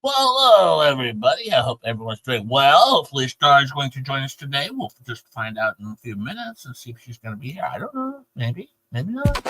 Well, hello, everybody. I hope everyone's doing well. Hopefully, Star is going to join us today. We'll just find out in a few minutes and see if she's going to be here. I don't know. Maybe, maybe not.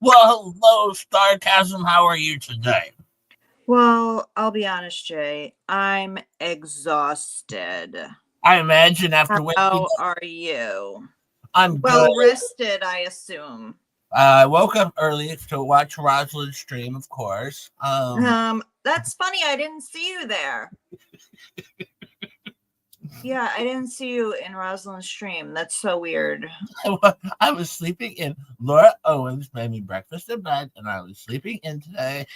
Well, hello, Starcasm. How are you today? Well, I'll be honest, Jay. I'm exhausted. I imagine after waking How up, are you? I'm Well good. rested, I assume. I woke up early to watch Rosalind's stream, of course. That's funny. I didn't see you there. Yeah, I didn't see you in Rosalind's stream. That's so weird. I was sleeping in. Laura Owens made me breakfast in bed, and I was sleeping in today.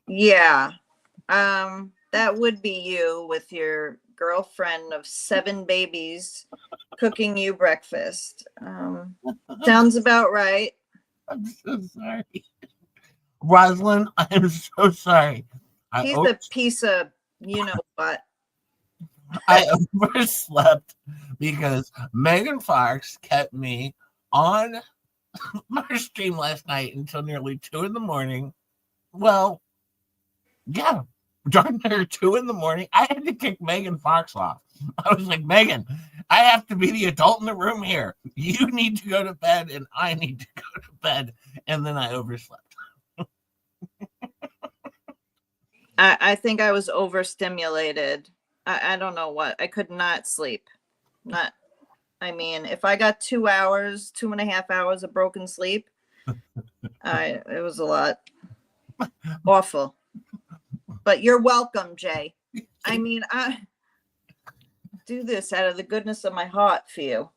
Yeah. That would be you with your girlfriend of 7 babies cooking you breakfast. Sounds about right. I'm so sorry. Rosalind, I'm so sorry. He's a piece of you know what. I overslept because Megan Fox kept me on my stream last night until nearly 2 in the morning. Well, yeah, darn near 2 in the morning. I had to kick Megan Fox off. I was like, Megan, I have to be the adult in the room here. You need to go to bed, and I need to go to bed. And then I overslept. I think I was overstimulated. I don't know what. I could not sleep. I mean, if I got 2 hours, 2.5 hours of broken sleep, it was a lot. Awful. But you're welcome, Jay. I mean, I do this out of the goodness of my heart for you.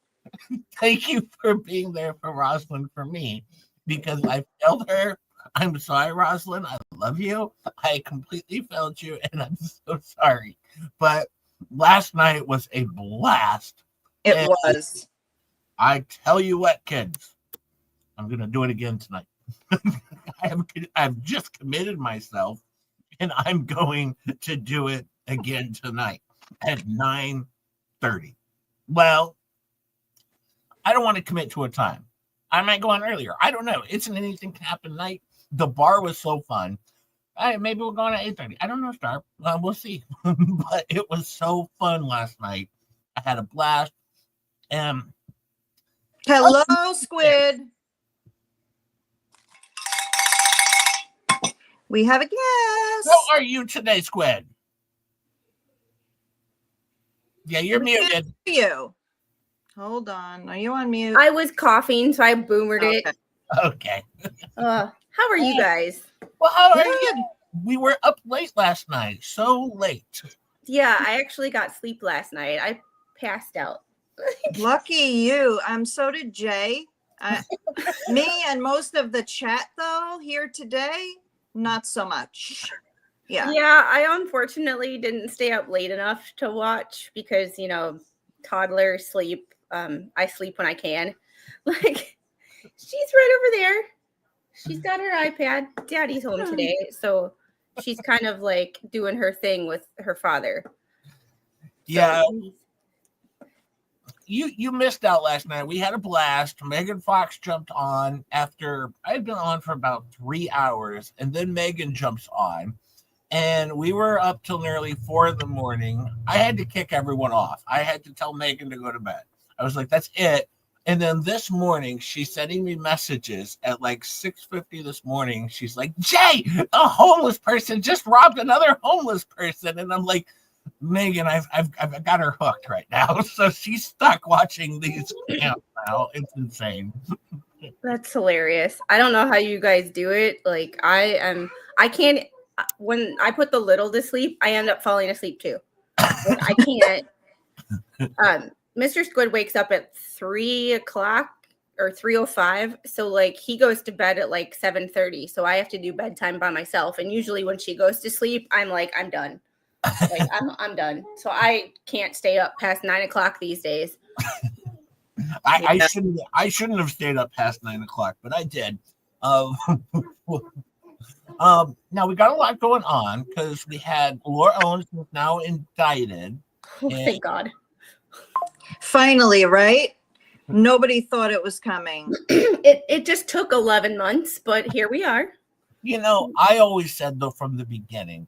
Thank you for being there for Rosalind for me, because I failed her. I'm sorry, Rosalind. I love you. I completely failed you, and I'm so sorry. But last night was a blast. It was. I tell you what, kids, I'm going to do it again tonight. I've just committed myself, and I'm going to do it again tonight at 9:30. Well, I don't want to commit to a time. I might go on earlier. I don't know. It's an anything can happen night. The bar was so fun. Maybe we'll go on at 8:30. I don't know, Star. We'll see. But it was so fun last night. I had a blast. Hello, Squid. We have a guest. How are you today, Squid? Yeah, you're muted. You. Hold on. Are you on mute? I was coughing, so I boomered it. Okay. How are you guys? Well, how are you? We were up late last night. So late. Yeah, I actually got sleep last night. I passed out. Lucky you. So did Jay. Me and most of the chat, though, here today, not so much. Yeah. Yeah, I unfortunately didn't stay up late enough to watch because, toddlers sleep. I sleep when I can. Like, she's right over there. She's got her iPad. Daddy's home today, so she's kind of like doing her thing with her father. Yeah. You missed out last night. We had a blast. Megan Fox jumped on after I had been on for about 3 hours, and then Megan jumps on, and we were up till nearly 4 in the morning. I had to kick everyone off. I had to tell Megan to go to bed. I was like, that's it. And then this morning, she's sending me messages at like 6:50 this morning. She's like, Jay, a homeless person just robbed another homeless person. And I'm like, Megan, I've got her hooked right now. So she's stuck watching these camps now. It's insane. That's hilarious. I don't know how you guys do it. Like I can't, when I put the little to sleep, I end up falling asleep too. Like, I can't. Mr. Squid wakes up at 3 o'clock or 3:05. So like he goes to bed at like 7:30. So I have to do bedtime by myself. And usually when she goes to sleep, I'm like, I'm done. Like I'm done. So I can't stay up past 9 o'clock these days. I shouldn't have stayed up past 9 o'clock, but I did. Now we got a lot going on because we had Laura Owens who's now indicted. Oh, thank God. Finally, right? Nobody thought it was coming. It just took 11 months, but here we are. You know, I always said though from the beginning,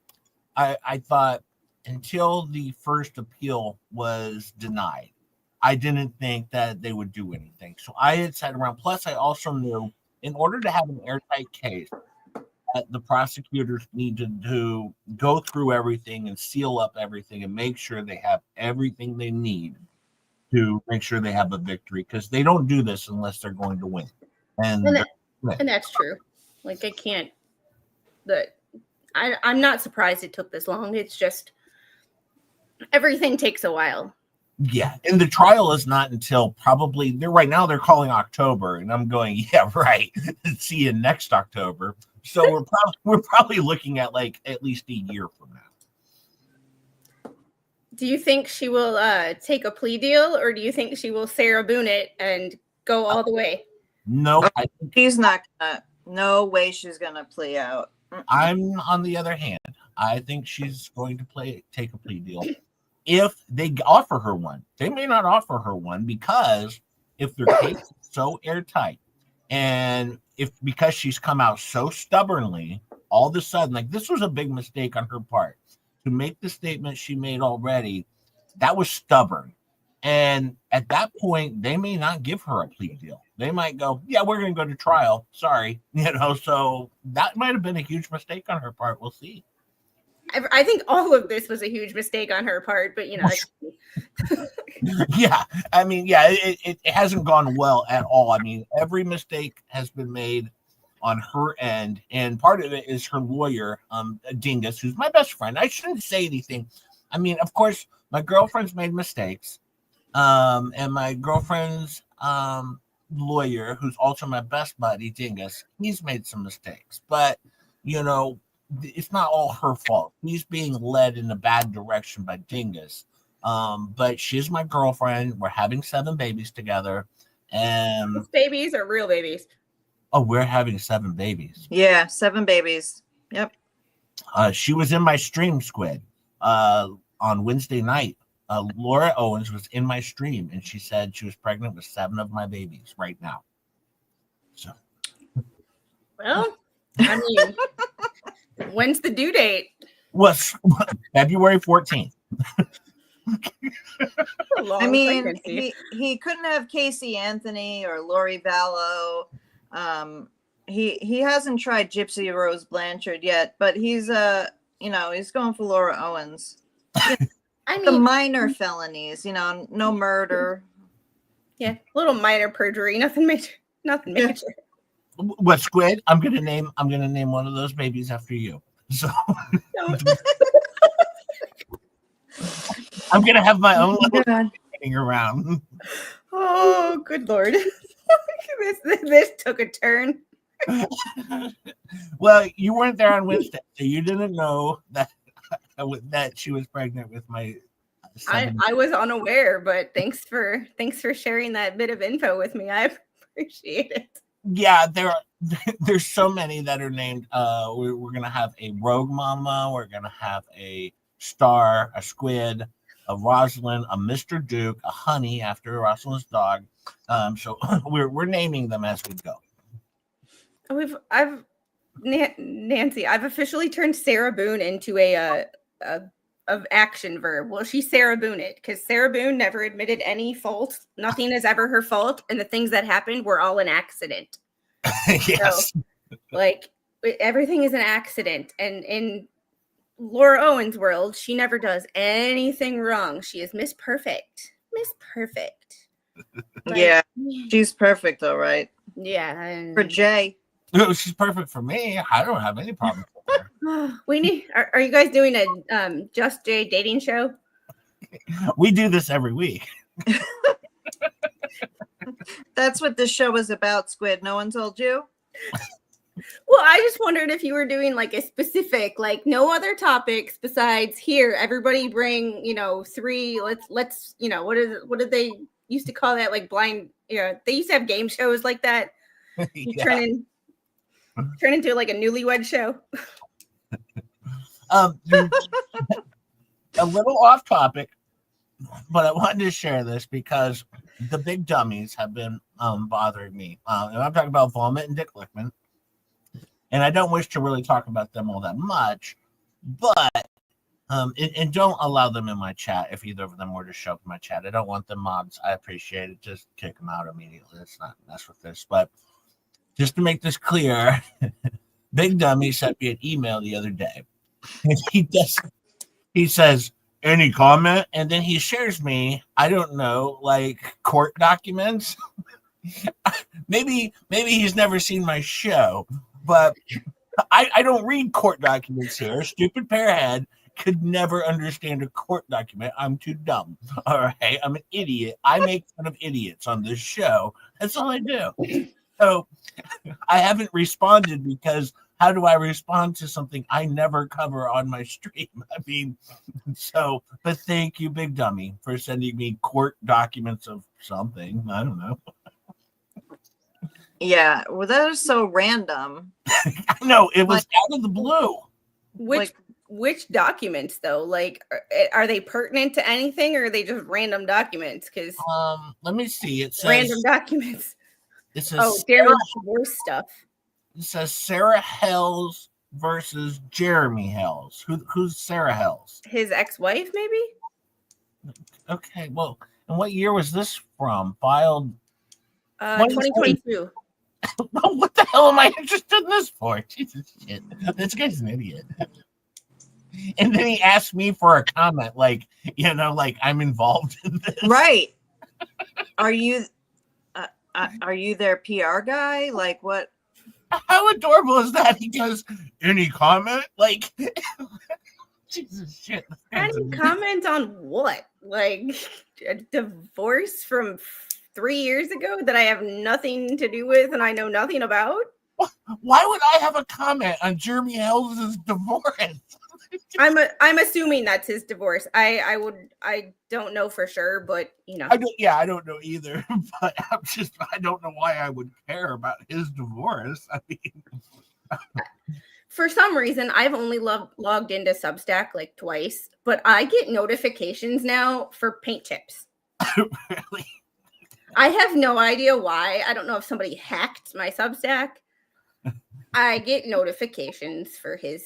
I thought until the first appeal was denied, I didn't think that they would do anything. So I had sat around. Plus, I also knew in order to have an airtight case, that the prosecutors needed to go through everything and seal up everything and make sure they have everything they need to make sure they have a victory, because they don't do this unless they're going to win. And that's true. Like I can't. I'm not surprised it took this long. It's just everything takes a while. Yeah, and the trial is not until probably right now they're calling October, and I'm going, yeah, right. See you next October. So we're probably looking at like at least a year from now. Do you think she will take a plea deal, or do you think she will Sarah Boone it and go all the way? No, She's not gonna. No way she's gonna plea out. I'm on the other hand. I think she's going to take a plea deal. If they offer her one, they may not offer her one because if their case is so airtight, and because she's come out so stubbornly, all of a sudden, like this was a big mistake on her part to make the statement she made already. That was stubborn, and at that point, they may not give her a plea deal. They might go, "Yeah, we're going to go to trial." Sorry, So that might have been a huge mistake on her part. We'll see. I think all of this was a huge mistake on her part, but yeah, I mean, yeah, it hasn't gone well at all. I mean, every mistake has been made on her end, and part of it is her lawyer, Dingus, who's my best friend. I shouldn't say anything. I mean, of course, my girlfriend's made mistakes, and my girlfriend's lawyer, who's also my best buddy, Dingus, he's made some mistakes, but it's not all her fault. He's being led in a bad direction by Dingus. But she's my girlfriend. We're having 7 babies together. And those babies are real babies. Oh, we're having 7 babies. Yeah, 7 babies. Yep. She was in my stream, Squid, on Wednesday night. Laura Owens was in my stream, and she said she was pregnant with 7 of my babies right now. So, well, I mean, when's the due date? Was February 14th. I mean, he couldn't have Casey Anthony or Lori Vallow. He hasn't tried Gypsy Rose Blanchard yet, but he's he's going for Laura Owens. I mean, the minor felonies, no murder. Yeah, a little minor perjury, nothing major. What, Squid? I'm gonna name one of those babies after you. So I'm gonna have my own little thing around. Oh, good Lord! this took a turn. Well, you weren't there on Wednesday, so you didn't know that she was pregnant with my son. I was unaware, but thanks for sharing that bit of info with me. I appreciate it. Yeah, there's so many that are named. We're gonna have a Rogue Mama. We're gonna have a Star, a Squid, a Rosalind, a Mr. Duke, a Honey after Rosalind's dog. So we're naming them as we go. Nancy, I've officially turned Sarah Boone into a action verb. Well, she Sarah Boone it because Sarah Boone never admitted any fault. Nothing is ever her fault, and the things that happened were all an accident. Yes, so, like everything is an accident, and in Laura Owens' world, she never does anything wrong. She is Miss Perfect. Like, yeah, she's perfect though, right? Yeah, for Jay. No, she's perfect for me. I don't have any problem with her. Are you guys doing a Just Jay dating show? We do this every week. That's what this show is about, Squid. No one told you? Well, I just wondered if you were doing like a specific, like no other topics besides here. Everybody bring, 3. Let's, what did they used to call that? Like blind. They used to have game shows like that. You turn into like a newlywed show. A little off topic, but I wanted to share this because the big dummies have been bothering me. And I'm talking about Vomit and Dick Lickman. And I don't wish to really talk about them all that much, but and don't allow them in my chat if either of them were to show up in my chat. I don't want them mods. I appreciate it. Just kick them out immediately. Let's not mess with this. But just to make this clear, Big Dummy sent me an email the other day. And he says, any comment? And then he shares me, I don't know, like court documents. maybe he's never seen my show. But I don't read court documents here. Stupid pearhead could never understand a court document. I'm too dumb. All right. I'm an idiot. I make fun of idiots on this show. That's all I do. So I haven't responded because how do I respond to something I never cover on my stream? I mean, but thank you, Big Dummy, for sending me court documents of something. I don't know. Yeah, well, that is so random. No, it was out of the blue. Which documents though? Like, are they pertinent to anything, or are they just random documents? Because let me see. It says random documents. It says Sarah, divorce stuff. It says Sarah Hales versus Jeremy Hales. Who's Sarah Hales? His ex-wife, maybe. Okay, well, and what year was this from? Filed 2022. What the hell am I interested in this for? Jesus shit. This guy's an idiot. And then he asked me for a comment, like I'm involved in this. Right. Are you their PR guy? Like what? How adorable is that? He goes, any comment? Like Jesus shit. Any comment on what? Like a divorce from 3 years ago that I have nothing to do with and I know nothing about? Why would I have a comment on Jeremy Hales' divorce? I'm assuming that's his divorce. I don't know for sure, but I don't know either. But I don't know why I would care about his divorce. I mean, for some reason, I've only logged into Substack like twice, but I get notifications now for paint tips. Really? I have no idea why. I don't know if somebody hacked my Substack. I get notifications for his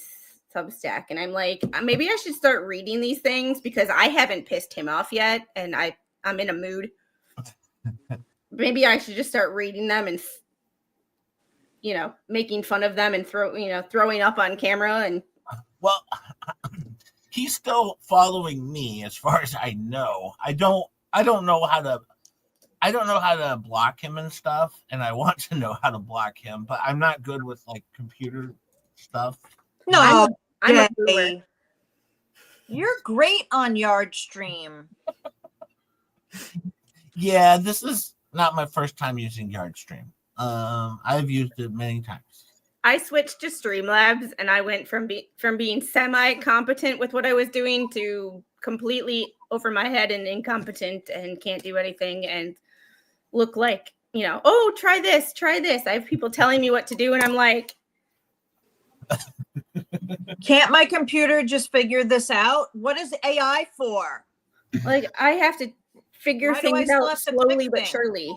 Substack, and I'm like, maybe I should start reading these things because I haven't pissed him off yet, and I'm in a mood. Maybe I should just start reading them and making fun of them and throwing up on camera. And well, he's still following me as far as I know. I don't know how to block him and stuff, and I want to know how to block him, but I'm not good with like computer stuff. No, I'm a brewer. You're great on Yard Stream. Yeah, this is not my first time using Yardstream. I've used it many times. I switched to Streamlabs, and I went from being semi-competent with what I was doing to completely over my head and incompetent and can't do anything and look like, oh, try this. I have people telling me what to do, and I'm like, can't my computer just figure this out? What is AI for? Like, I have to figure things out slowly but surely.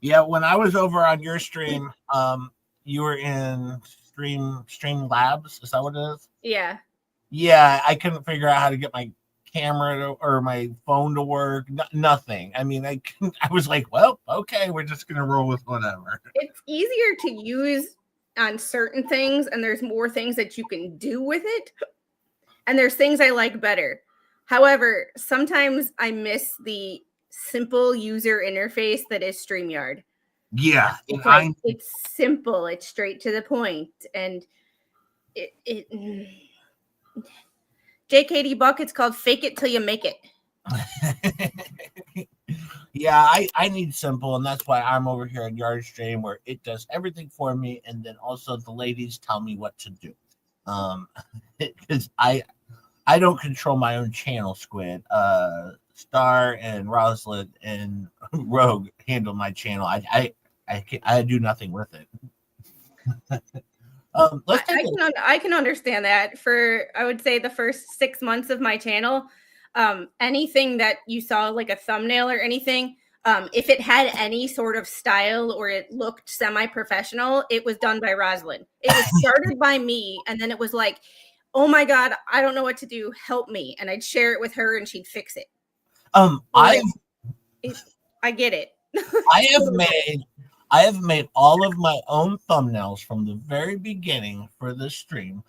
Yeah, when I was over on your stream, you were in Stream Labs. Is that what it is? Yeah. Yeah, I couldn't figure out how to get my camera or my phone to work. Nothing. I mean, I was like, well, okay, we're just gonna roll with whatever. It's easier to use on certain things, and there's more things that you can do with it, and there's things I like better. However, sometimes I miss the simple user interface that is StreamYard. Yeah, it's simple, it's straight to the point, and it JKD Buck, it's called fake it till you make it. Yeah, I need simple, and that's why I'm over here at Yardstream, where it does everything for me, and then also the ladies tell me what to do. Um, because I don't control my own channel, Squid. Star and Rosalind and Rogue handle my channel. I do nothing with it. Let's take I can understand that. For I would say the first 6 months of my channel, anything that you saw like a thumbnail or anything, if it had any sort of style or it looked semi-professional, it was done by Rosalind. It was started by me, and then it was like, oh my God, I don't know what to do. Help me. And I'd share it with her and she'd fix it. I get it. I have made all of my own thumbnails from the very beginning for this stream.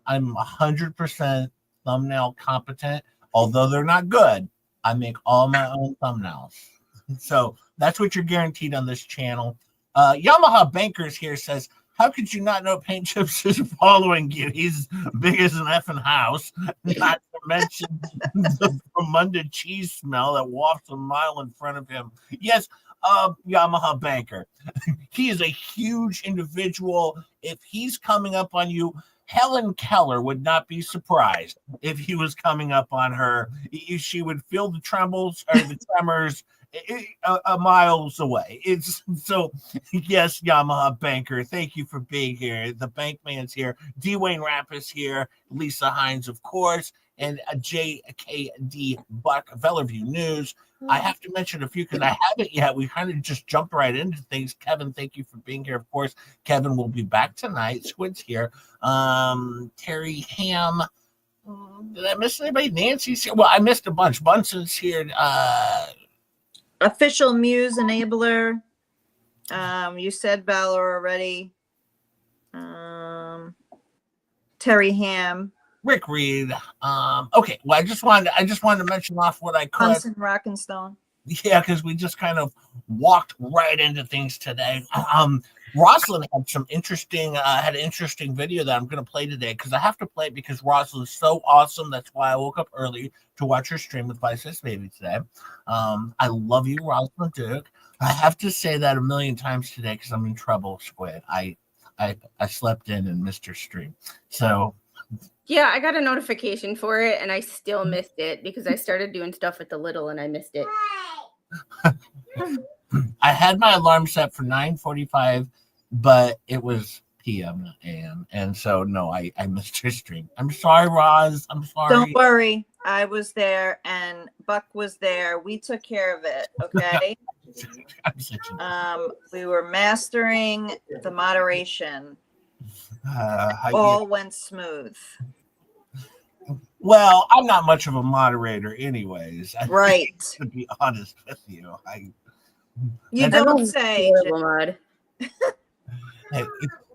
I'm 100% thumbnail competent, although they're not good. I make all my own thumbnails. So that's what you're guaranteed on this channel. Yamaha Bankers here says, how could you not know Paint Chips is following you? He's big as an effing house. Not to mention the fermented cheese smell that wafts a mile in front of him. Yes, Yamaha Banker. He is a huge individual. If he's coming up on you, Helen Keller would not be surprised if he was coming up on her. She would feel the tremors miles away. It's so, yes, Yamaha Banker, thank you for being here. The Bankman's here. Dwayne Rapp is here. Lisa Hines, of course, and JKD Buck, Bellevue News. I have to mention a few because I haven't yet. We kind of just jumped right into things. Kevin, thank you for being here. Of course, Kevin will be back tonight. Squid's here. Terry Ham. Did I miss anybody? Nancy's here. Well, I missed a bunch. Bunson's here. Official Muse Enabler. You said Valor already. Terry Ham. Rick Reed. Okay. Well, I just wanted to mention off what I could. Bunsen Rockenstone. Yeah, because we just kind of walked right into things today. Rosalind had some interesting had an interesting video that I'm going to play today because I have to play it because Rosalind's so awesome. That's why I woke up early to watch her stream with my sis baby today. I love you, Rosalind Duke. I have to say that a million times today because I'm in trouble, Squid. I slept in and missed her stream. So yeah, I got a notification for it and I still missed it because I started doing stuff with the little and I missed it. I had my alarm set for 9:45, but it was PM, not AM. And so, no, I missed your stream. I'm sorry, Roz. I'm sorry. Don't worry. I was there and Buck was there. We took care of it. Okay. We were mastering the moderation. All went smooth. Well, I'm not much of a moderator anyways. Right. To be honest with you. You don't say.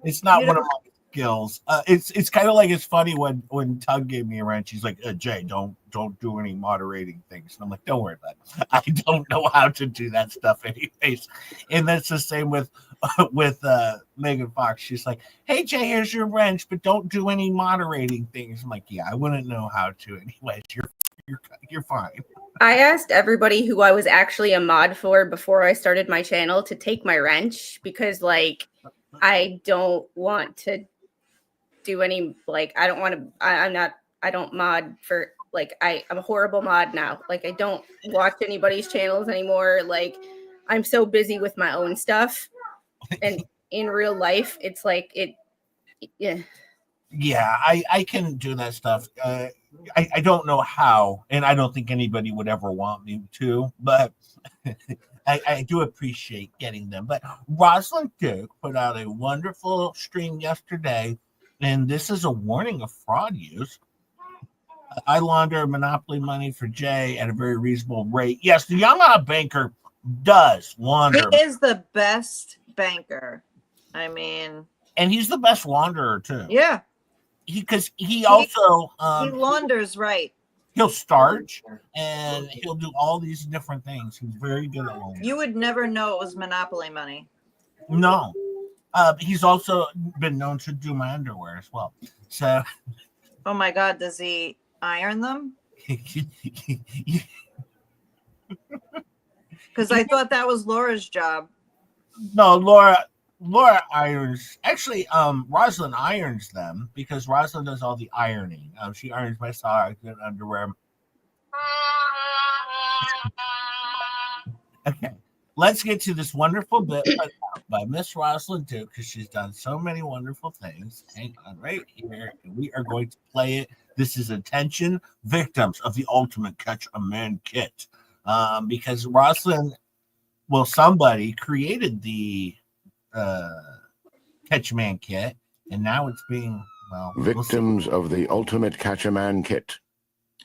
It's not one of my skills. It's kind of like it's funny when Tug gave me a wrench. He's like, Jay, don't do any moderating things. And I'm like, don't worry about it. I don't know how to do that stuff anyways. And that's the same with Megan Fox. She's like, hey Jay, here's your wrench, but don't do any moderating things. I'm like, yeah, I wouldn't know how to anyways. You're fine. I asked everybody who I was actually a mod for before I started my channel to take my wrench because like I don't want to do any like I don't mod for like I'm a horrible mod now. Like I don't watch anybody's channels anymore. Like I'm so busy with my own stuff. And in real life, it's like yeah. Yeah, I can do that stuff. I don't know how, and I don't think anybody would ever want me to, but I do appreciate getting them. But Rosalind Duke put out a wonderful stream yesterday, and this is a warning of fraud use. I launder monopoly money for Jay at a very reasonable rate. Yes, the Yamaha Banker does launder. He is the best banker. I mean, and he's the best launderer too. Yeah, because he also he launders right. He'll starch and he'll do all these different things. He's very good at laundering. You would never know it was monopoly money. No, he's also been known to do my underwear as well. So, oh my God, does he iron them? Because I thought that was Laura's job. No, Laura irons. Actually, Rosalind irons them because Rosalind does all the ironing. She irons my socks and underwear. Okay, let's get to this wonderful bit put out by Miss Rosalind Duke because she's done so many wonderful things. Hang on right here, and we are going to play it. This is Attention Victims of the Ultimate Catch a Man Kit. Because Rosalind, well, somebody created the Catch a Man Kit, and now it's being, well, Victims of the Ultimate Catch a Man Kit.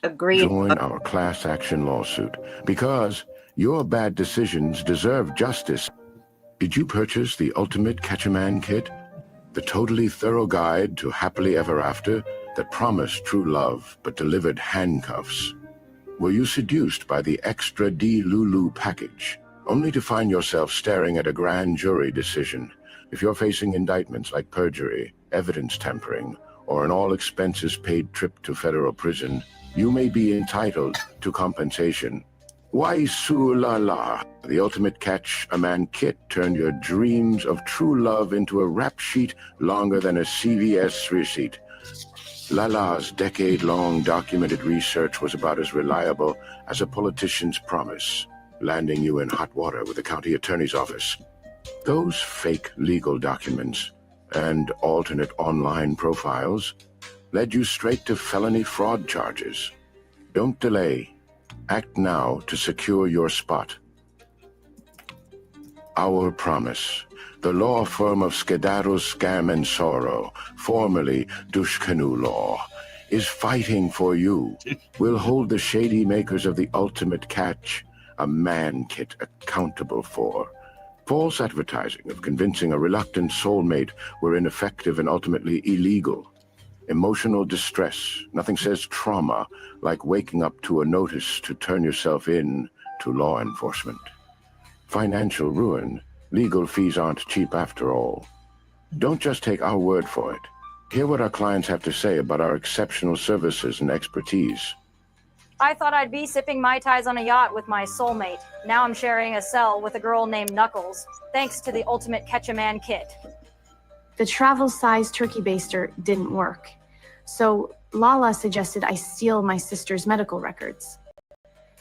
Agreed. Join our class action lawsuit because your bad decisions deserve justice. Did you purchase the Ultimate Catch a Man Kit? The totally thorough guide to happily ever after that promised true love but delivered handcuffs. Were you seduced by the Extra D Lulu package, only to find yourself staring at a grand jury decision? If you're facing indictments like perjury, evidence tampering, or an all-expenses-paid trip to federal prison, you may be entitled to compensation. Why su la la? The Ultimate Catch a Man Kit turned your dreams of true love into a rap sheet longer than a CVS receipt. Lala's decade-long documented research was about as reliable as a politician's promise, landing you in hot water with the county attorney's office. Those fake legal documents and alternate online profiles led you straight to felony fraud charges. Don't delay. Act now to secure your spot. Our promise. The law firm of Skedaddle, Scam, and Sorrow, formerly Dushkanu Law, is fighting for you. We'll hold the shady makers of the Ultimate Catch a Man Kit accountable for. False advertising of convincing a reluctant soulmate were ineffective and ultimately illegal. Emotional distress, nothing says trauma like waking up to a notice to turn yourself in to law enforcement. Financial ruin, legal fees aren't cheap after all. Don't just take our word for it. Hear what our clients have to say about our exceptional services and expertise. I thought I'd be sipping Mai Tais on a yacht with my soulmate. Now I'm sharing a cell with a girl named Knuckles, thanks to the Ultimate Catch a Man Kit. The travel-sized turkey baster didn't work, so Lala suggested I steal my sister's medical records.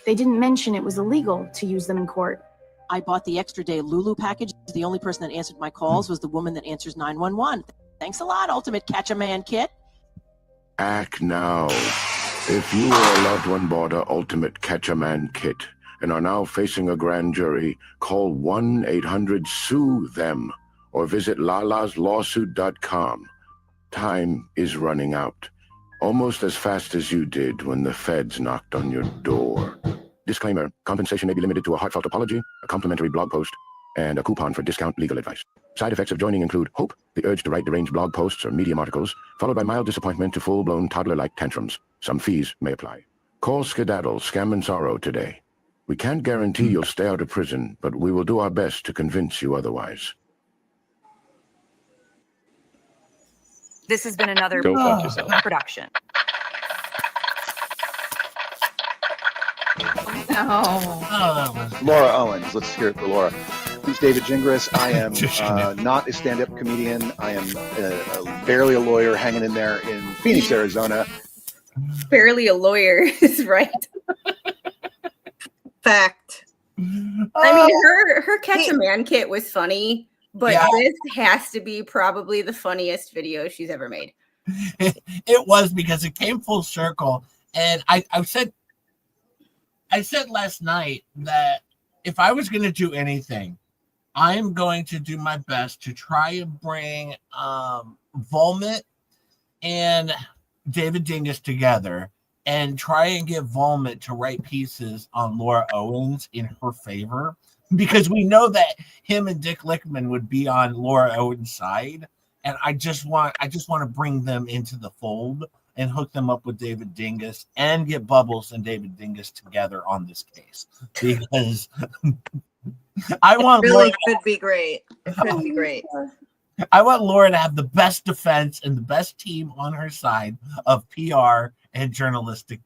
They didn't mention it was illegal to use them in court. I bought the extra day Lulu package. The only person that answered my calls was the woman that answers 911. Thanks a lot, Ultimate Catch a Man Kit. Act now. If you or a loved one bought a Ultimate Catch a Man Kit and are now facing a grand jury, call 1-800-SUE-THEM or visit lalaslawsuit.com. Time is running out, almost as fast as you did when the feds knocked on your door. Disclaimer, compensation may be limited to a heartfelt apology, a complimentary blog post, and a coupon for discount legal advice. Side effects of joining include hope, the urge to write deranged blog posts or Medium articles, followed by mild disappointment to full-blown toddler-like tantrums. Some fees may apply. Call Skedaddle, Scam, and Sorrow today. We can't guarantee you'll stay out of prison, but we will do our best to convince you otherwise. This has been another Go fuck yourself. production. Oh. that was Laura Owens. Let's hear it for Laura. Who's David Gingras? I am not a stand-up comedian. I am barely a lawyer hanging in there in Phoenix, Arizona. Barely a lawyer is right. Fact. I mean, her Catch a Man Kit was funny, but Yeah. this has to be probably the funniest video she's ever made. It was because it came full circle. And I said last night that if I was going to do anything, I'm going to do my best to try and bring Volmit and David Dingus together and try and get Volmit to write pieces on Laura Owens in her favor, because we know that him and Dick Lickman would be on Laura Owens' side. And I just want to bring them into the fold and hook them up with David Dingus and get Bubbles and David Dingus together on this case, because I want Really Laura, could be great. It could be great. I want Laura to have the best defense and the best team on her side of PR and journalistic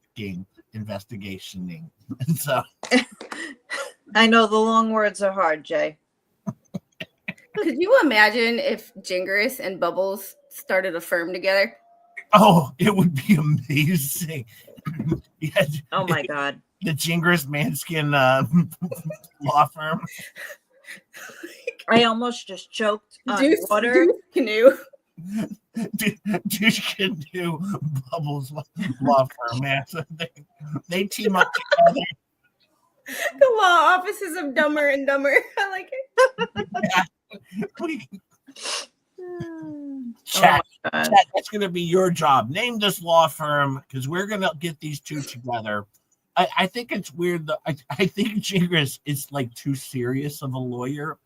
investigationing. And so I know the long words are hard, Jay. Could you imagine if Gingras and Bubbles started a firm together? Oh, it would be amazing. Yeah, Oh my God. the Gingras Manskin law firm. I almost just choked on Deuce water. Canoe. Douche can do Bubbles law firm, man. So they team up together. The law offices of Dumber and Dumber. I like it. Chat, Oh my God. Chat, that's going to be your job. Name this law firm because we're going to get these two together. I think it's weird. I think Gingras is like too serious of a lawyer.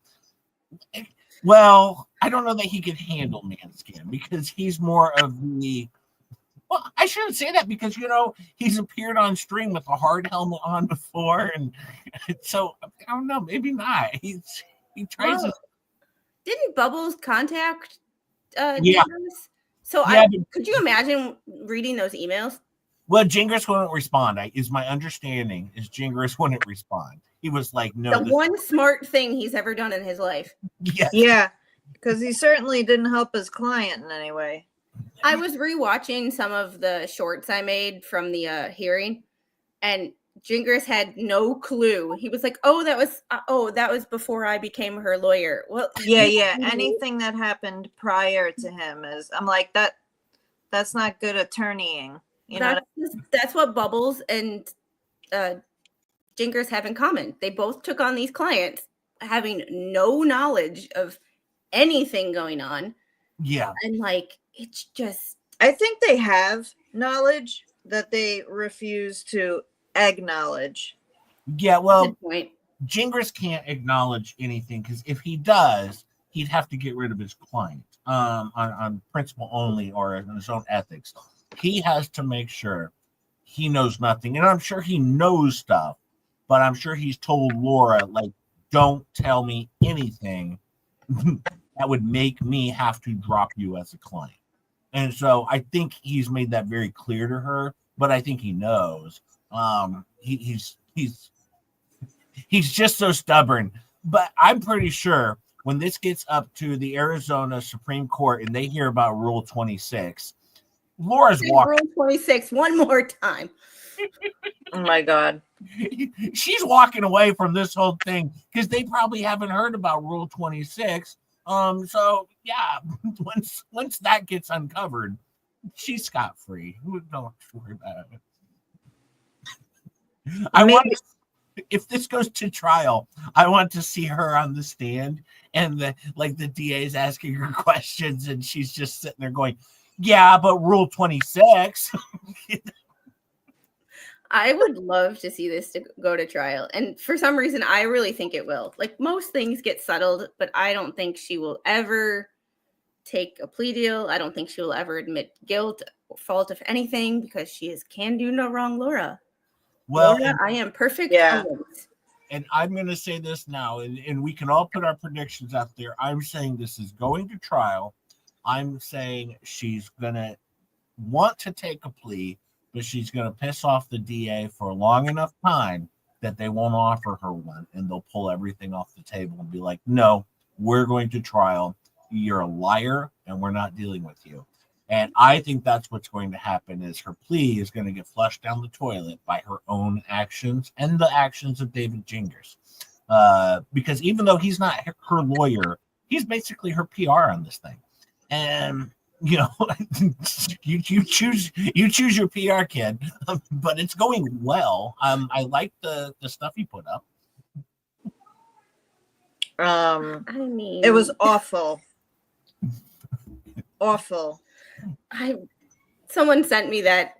Well, I don't know that he can handle Manskin because he's more of the. Well, I shouldn't say that because he's appeared on stream with a hard helmet on before, and so I don't know. Maybe not. He tries. Well, didn't Bubbles contact? Yeah. Gingras? So Yeah, could you imagine reading those emails? Well, Gingras wouldn't respond. Is my understanding is Gingras wouldn't respond. He was like, no. The one smart thing he's ever done in his life. Yes. Yeah, because he certainly didn't help his client in any way. I was rewatching some of the shorts I made from the hearing, and Gingras had no clue. He was like, that was before I became her lawyer." Well, Yeah. Anything that happened prior to him I'm like that's not good attorneying. That's what Bubbles and Gingras have in common. They both took on these clients having no knowledge of anything going on. Yeah. And it's just. I think they have knowledge that they refuse to acknowledge. Yeah, well, Good point. Gingras can't acknowledge anything because if he does, he'd have to get rid of his client on principle only or in his own ethics. He has to make sure he knows nothing. And I'm sure he knows stuff, but I'm sure he's told Laura, don't tell me anything that would make me have to drop you as a client. And so I think he's made that very clear to her, but I think he knows. He's just so stubborn. But I'm pretty sure when this gets up to the Arizona Supreme Court and they hear about Rule 26, Laura's walking. Rule 26 one more time. Oh my God. She's walking away from this whole thing because they probably haven't heard about Rule 26. So yeah, once that gets uncovered, she's scot-free. Don't worry about it. If this goes to trial, I want to see her on the stand and the DA is asking her questions and she's just sitting there going, yeah, but Rule 26. I would love to see this to go to trial. And for some reason, I really think it will. Most things get settled, but I don't think she will ever take a plea deal. I don't think she will ever admit guilt or fault of anything because she is can do no wrong, Laura. Well, Laura, I am perfect. Yeah. And I'm going to say this now, and we can all put our predictions out there. I'm saying this is going to trial. I'm saying she's going to want to take a plea, but she's going to piss off the DA for a long enough time that they won't offer her one, and they'll pull everything off the table and be like, no, we're going to trial. You're a liar, and we're not dealing with you. And I think that's what's going to happen is her plea is going to get flushed down the toilet by her own actions and the actions of David Gingras. Because even though he's not her lawyer, he's basically her PR on this thing. And you choose your PR, kid, but it's going well. I like the stuff he put up. It was awful. Awful. Someone sent me that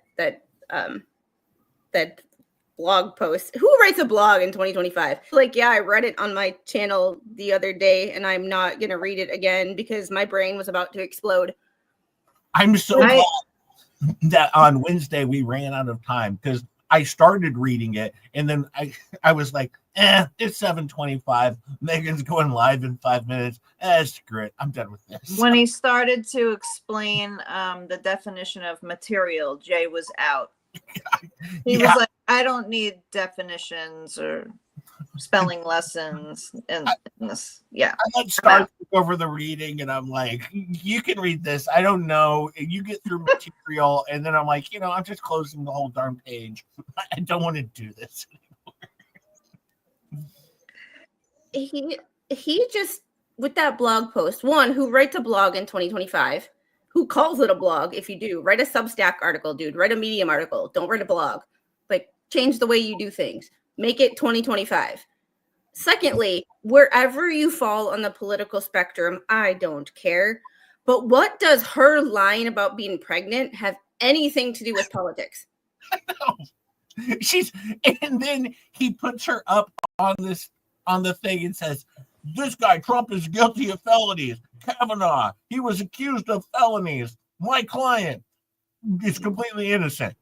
blog post. Who writes a blog in 2025? Yeah, I read it on my channel the other day, and I'm not gonna read it again because my brain was about to explode. I'm so glad that on Wednesday we ran out of time because I started reading it and then I was like, it's 7:25. Megan's going live in 5 minutes. Screw it. I'm done with this. When he started to explain the definition of material, Jay was out. He was like, I don't need definitions or spelling lessons and this. Yeah. I let Star take over the reading, and I'm like, you can read this. I don't know. You get through material, and then I'm like, I'm just closing the whole darn page. I don't want to do this anymore. He just, with that blog post, one, who writes a blog in 2025, who calls it a blog. If you do, write a Substack article, dude, write a Medium article. Don't write a blog. Like, change the way you do things. Make it 2025. Secondly, wherever you fall on the political spectrum, I don't care. But what does her line about being pregnant have anything to do with politics? I know. And then he puts her up on the thing and says, this guy, Trump, is guilty of felonies. Kavanaugh, he was accused of felonies. My client is completely innocent.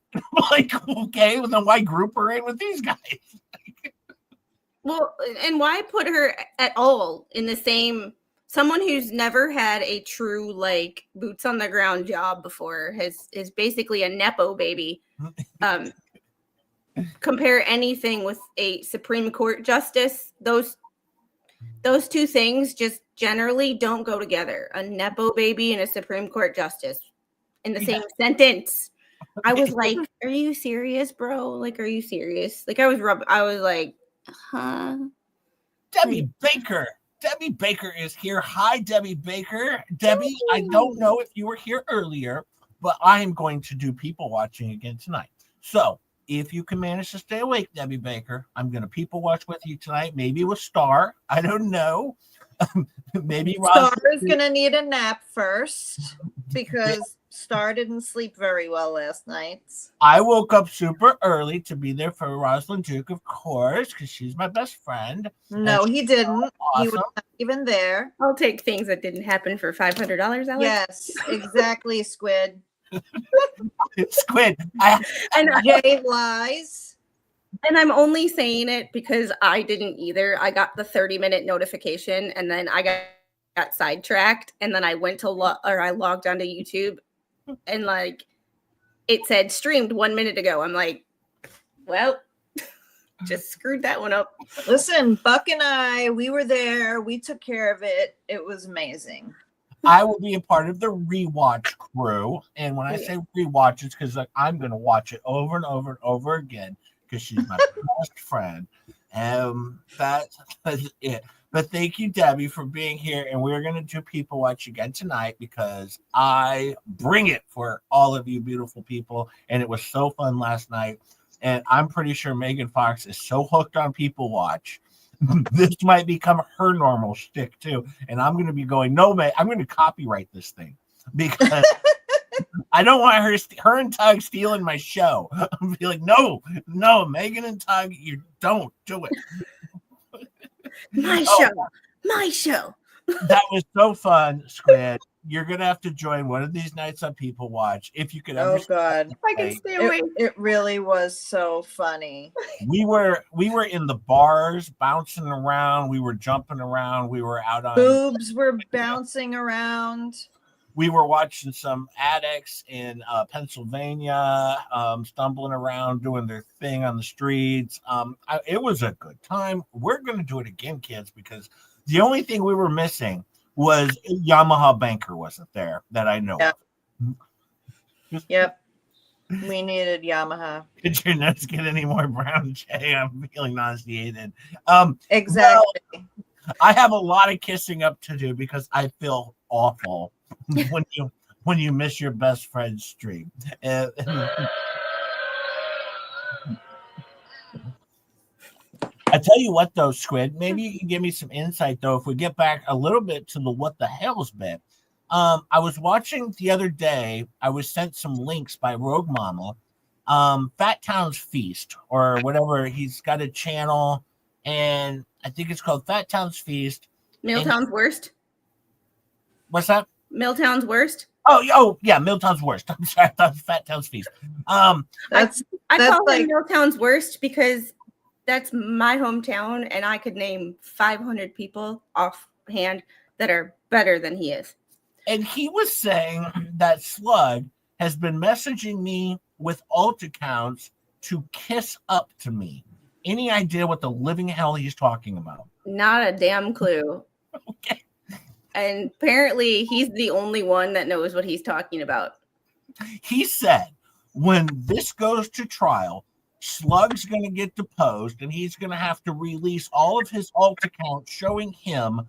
Like, okay, well, then why group her in with these guys? Well, and why put her at all in the same, someone who's never had a true, like, boots on the ground job before, is basically a Nepo baby. Compare anything with a Supreme Court justice. Those two things just generally don't go together. A Nepo baby and a Supreme Court justice in the same sentence. I was like, are you serious, bro? Like, are you serious? Like, I was like, huh? Debbie Baker. Debbie Baker is here. Hi, Debbie Baker. Debbie, I don't know if you were here earlier, but I am going to do people watching again tonight. So if you can manage to stay awake, Debbie Baker, I'm going to people watch with you tonight. Maybe with Star. I don't know. Maybe Star is going to need a nap first because Star didn't sleep very well last night. I woke up super early to be there for Rosalind Duke, of course, because she's my best friend. No, he didn't. Awesome. He was not even there. I'll take things that didn't happen for $500, Alex. Yes, exactly, Squid. Squid. Jay lies. And I'm only saying it because I didn't either. I got the 30-minute notification, and then I got sidetracked, and then I went to I logged onto YouTube, and like it said streamed 1 minute ago. I'm like, well, just screwed that one up. Listen, Buck and I, we were there. We took care of it. It was amazing. I will be a part of the rewatch crew, and when I say rewatch, it's because I'm going to watch it over and over and over again because she's my best friend. That's it. But thank you, Debbie, for being here, and we're going to do people watch again tonight because I bring it for all of you beautiful people, and it was so fun last night. And I'm pretty sure Megan Fox is so hooked on people watch. This might become her normal shtick too, and I'm going to be going, no, man, I'm going to copyright this thing because I don't want her and Tug stealing my show. I'm be like, no, Megan and Tug, you don't do it. My show. That was so fun, Squid. You're gonna have to join one of these nights on People Watch if you could ever. Oh God, I can stay away. It really was so funny. We were in the bars, bouncing around. We were jumping around. We were out on boobs were bouncing around. We were watching some addicts in Pennsylvania, stumbling around, doing their thing on the streets. It was a good time. We're gonna do it again, kids, because the only thing we were missing was Yamaha Banker wasn't there that I know of. Yep. We needed Yamaha. Did your nose get any more brown, Jay? I'm feeling nauseated. Exactly. Well, I have a lot of kissing up to do because I feel awful when you miss your best friend's stream. I tell you what, though, Squid, maybe you can give me some insight, though, if we get back a little bit to the what the hell's bit. I was watching the other day, I was sent some links by Rogue Mama, Fat Town's Feast, or whatever. He's got a channel, and I think it's called Fat Town's Feast. Milltown's Worst. What's that? Milltown's Worst. Oh, yeah, Milltown's Worst. I'm sorry, I thought it was Fat Town's Feast. I call him Milltown's Worst because that's my hometown, and I could name 500 people offhand that are better than he is. And he was saying that Slug has been messaging me with alt accounts to kiss up to me. any idea what the living hell he's talking about? Not a damn clue. Okay. And apparently he's the only one that knows what he's talking about. He said when this goes to trial, Slug's going to get deposed and he's going to have to release all of his alt accounts showing him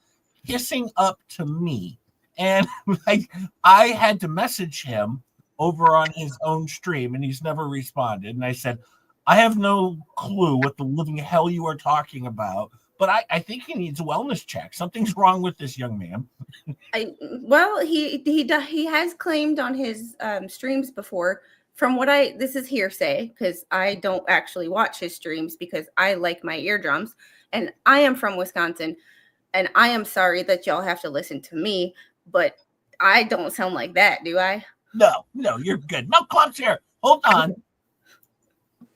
kissing up to me. And I had to message him over on his own stream and he's never responded. And I said, I have no clue what the living hell you are talking about, but I think he needs a wellness check. Something's wrong with this young man. He has claimed on his streams before, from what this is hearsay because I don't actually watch his streams because I like my eardrums and I am from Wisconsin and I am sorry that y'all have to listen to me, but I don't sound like that, do I? No, you're good. Mel Clump's here. Hold on.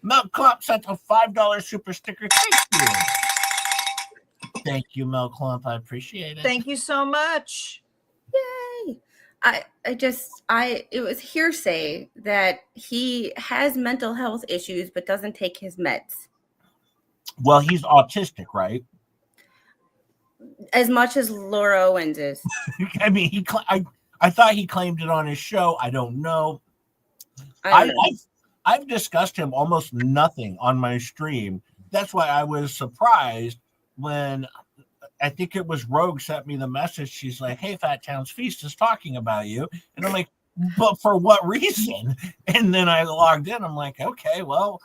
Mel Clump sent a $5 super sticker. Thank you. Thank you, Mel Clump. I appreciate it. Thank you so much. Yay. It was hearsay that he has mental health issues but doesn't take his meds. Well, he's autistic, right? As much as Laura Owens is. I mean, I thought he claimed it on his show. I don't know. I've discussed him almost nothing on my stream. That's why I was surprised when I think it was Rogue sent me the message. She's like, hey, Fat Town's Feast is talking about you. And I'm like, but for what reason? And then I logged in. I'm like, okay, well,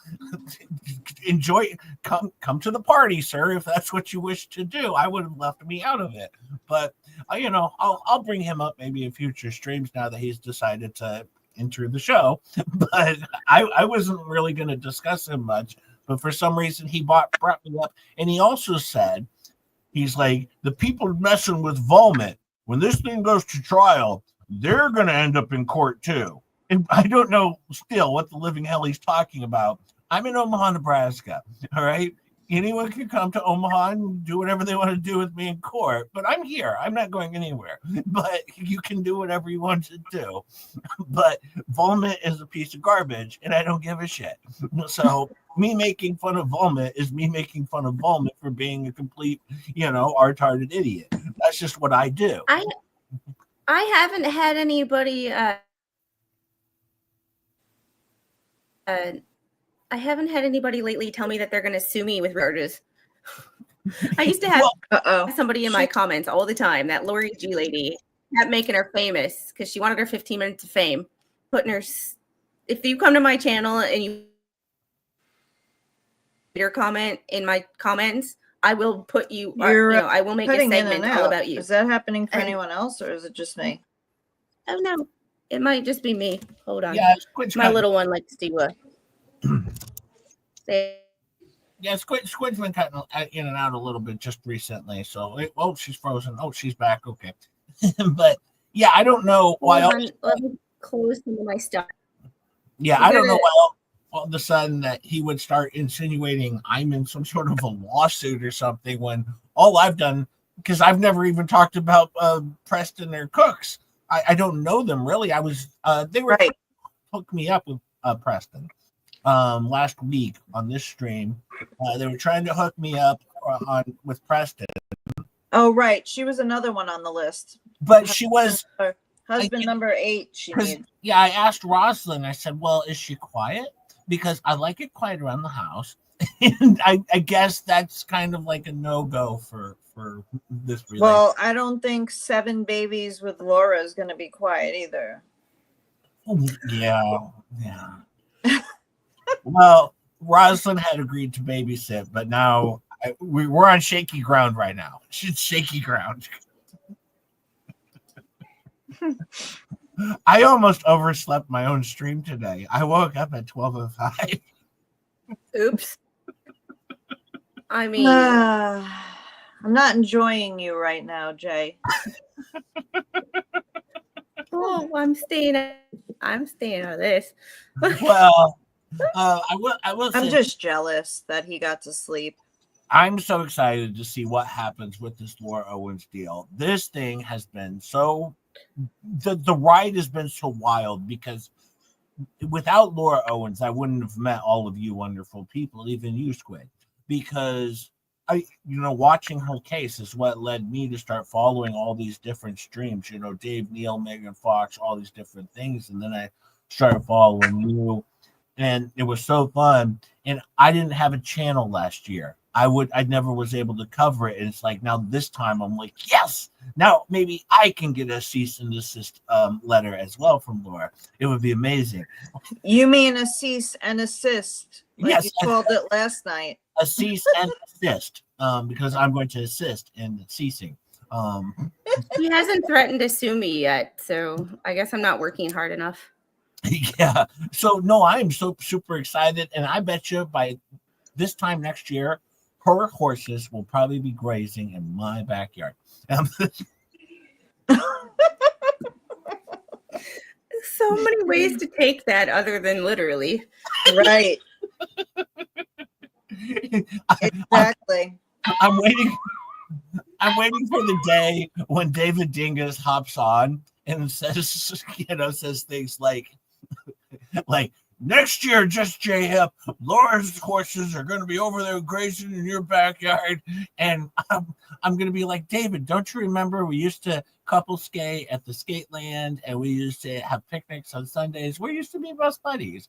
enjoy. Come to the party, sir, if that's what you wish to do. I would have left me out of it. But, I'll bring him up maybe in future streams now that he's decided to enter the show. But I wasn't really going to discuss him much. But for some reason, he brought me up. And he also said, he's like, the people messing with Volmit, when this thing goes to trial, they're going to end up in court too. And I don't know still what the living hell he's talking about. I'm in Omaha, Nebraska. All right. Anyone can come to Omaha and do whatever they want to do with me in court, but I'm here. I'm not going anywhere. But you can do whatever you want to do. But Volmit is a piece of garbage, and I don't give a shit. So me making fun of Volmit is me making fun of Volmit for being a complete, retarded idiot. That's just what I do. I haven't had anybody. I haven't had anybody lately tell me that they're going to sue me with charges. I used to have somebody in my comments all the time, that Lori G lady, kept making her famous because she wanted her 15 minutes of fame. Putting her, if you come to my channel and you your comment in my comments, I will put you. I will make a segment all about you. Is that happening for anyone else, or is it just me? Oh no, it might just be me. Hold on. Yeah, my little one likes to. Yeah, Squid's been cutting in and out a little bit just recently. So, she's frozen. Oh, she's back. Okay. But yeah, I don't know why. Let me close some of my stuff. Yeah, I don't know why all of a sudden that he would start insinuating I'm in some sort of a lawsuit or something when all I've done, because I've never even talked about Preston or Cooks. I don't know them really. They were trying to hook me up with Preston. Last week on this stream, they were trying to hook me up with Preston. Oh, right. She was another one on the list. But she was husband number 8. Yeah, I asked Rosalind. I said, well, is she quiet? Because I like it quiet around the house. And I guess that's kind of like a no-go for this relationship. Well, I don't think 7 babies with Laura is going to be quiet either. Yeah. Well, Rosalind had agreed to babysit, but now we're on shaky ground right now. It's shaky ground. I almost overslept my own stream today. I woke up at 12:05. Oops. I mean, I'm not enjoying you right now, Jay. Oh, I'm staying out of this. Well, I will. I'm just jealous that he got to sleep. I'm so excited to see what happens with this Laura Owens deal. This thing has been so. The ride has been so wild because without Laura Owens, I wouldn't have met all of you wonderful people, even you, Squid. because watching her case is what led me to start following all these different streams, Dave Neal, Megan Fox, all these different things. And then I started following you, and it was so fun. And I didn't have a channel last year. I never was able to cover it. And it's like, now this time I'm like, yes, now maybe I can get a cease and desist letter as well from Laura. It would be amazing. You mean a cease and assist? Like Yes, you called it last night. A cease and assist, because I'm going to assist in ceasing. He hasn't threatened to sue me yet, so I guess I'm not working hard enough. Yeah. So no, I am so super excited, and I bet you by this time next year, her horses will probably be grazing in my backyard. So many ways to take that other than literally. Right. Exactly. I'm waiting for the day when David Dingus hops on and says things like next year, just J-Hip, Laura's horses are going to be over there grazing in your backyard. And I'm going to be like, David, don't you remember we used to couple skate at the skate land, and we used to have picnics on Sundays? We used to be best buddies.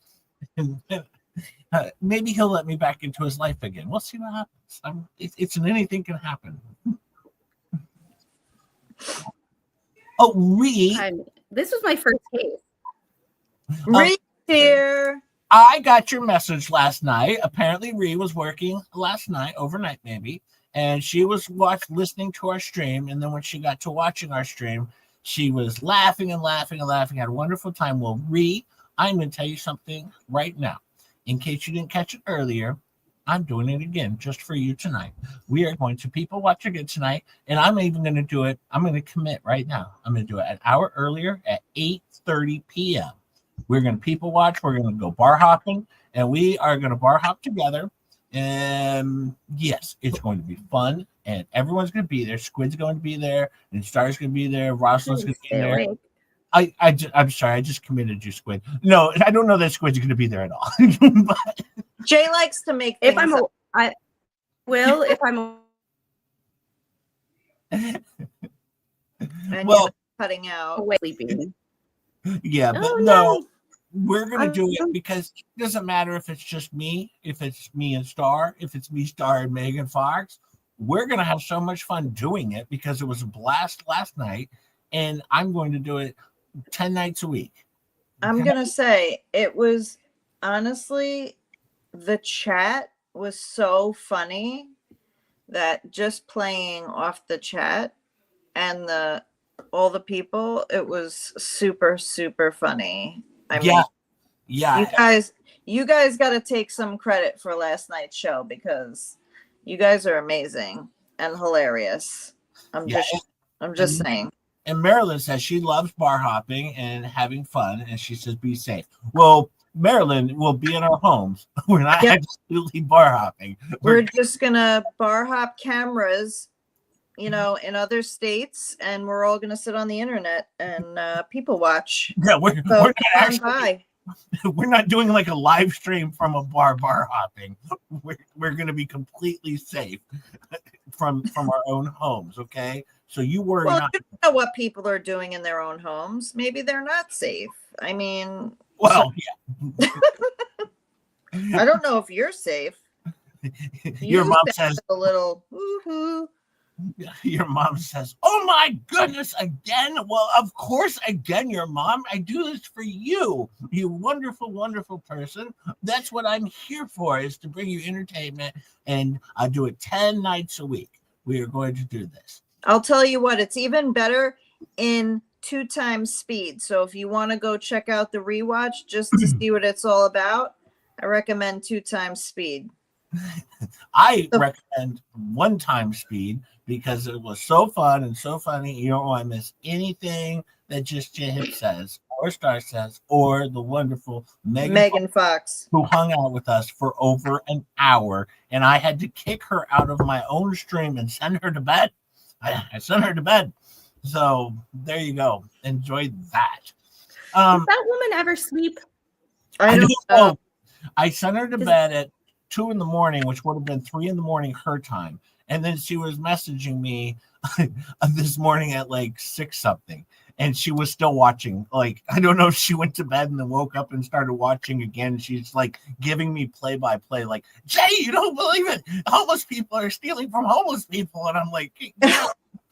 Maybe he'll let me back into his life again. We'll see what happens. It's an anything can happen. Oh, Ree. This was my first case. Ree here. I got your message last night. Apparently, Ree was working last night, overnight maybe, and she was listening to our stream. And then when she got to watching our stream, she was laughing and laughing and laughing. Had a wonderful time. Well, Ree, I'm going to tell you something right now. In case you didn't catch it earlier, I'm doing it again just for you tonight. We are going to people watch again tonight, and I'm even going to do it. I'm going to commit right now. I'm going to do it an hour earlier at 8:30 p.m. We're going to people watch. We're going to go bar hopping, and we are going to bar hop together. And yes, it's going to be fun, and everyone's going to be there. Squid's going to be there, and Star's going to be there. Rosalind's going to be there. I'm sorry, I just committed you, Squid. No, I don't know that Squid's going to be there at all. But Jay likes to make things If I'm, up. I will. If I'm, And well, you're cutting out. away sleeping. yeah, but Oh, no, we're going to do Um, it because it doesn't matter if it's just me, if it's me and Star, if it's me, Star, and Megan Fox. We're going to have so much fun doing it because it was a blast last night, and I'm going to do it 10 nights a week. I'm gonna say it was honestly, the chat was so funny that just playing off the chat and all the people, it was super, super funny. I mean, Yeah. you guys got to take some credit for last night's show because you guys are amazing and hilarious. I'm just saying. And Marilyn says she loves bar hopping and having fun, and she says be safe. Well, Marilyn will be in our homes. We're not absolutely bar hopping. We're just gonna bar hop cameras, in other states, and we're all gonna sit on the internet and people watch. Yeah, we're not actually, Bye. we're not doing like a live stream from a bar hopping. We're going to be completely safe from our own homes. Okay, so you worry not. You know what people are doing in their own homes. Maybe they're not safe. I mean, Well, yeah. I don't know if you're safe. Your mom says a little woohoo. Your mom says, "Oh my goodness, again?" Well, of course, again, your mom. I do this for you, you wonderful, wonderful person. That's what I'm here for, is to bring you entertainment, and I do it 10 nights a week. We are going to do this. I'll tell you what, it's even better in 2 times speed. So if you want to go check out the rewatch just to see what it's all about, I recommend 2 times speed. I recommend 1 time speed because it was so fun and so funny. You don't want to miss anything that just J-Hip says or Star says or the wonderful Megan Fox, who hung out with us for over an hour, and I had to kick her out of my own stream and send her to bed. I sent her to bed. So there you go. Enjoy that. Does that woman ever sleep? I don't know. I sent her to bed at 2 a.m, which would have been 3 a.m. her time. And then she was messaging me this morning at like 6 something. And she was still watching. Like, I don't know if she went to bed and then woke up and started watching again. She's like giving me play by play, like, Jay, you don't believe it. Homeless people are stealing from homeless people. And I'm like,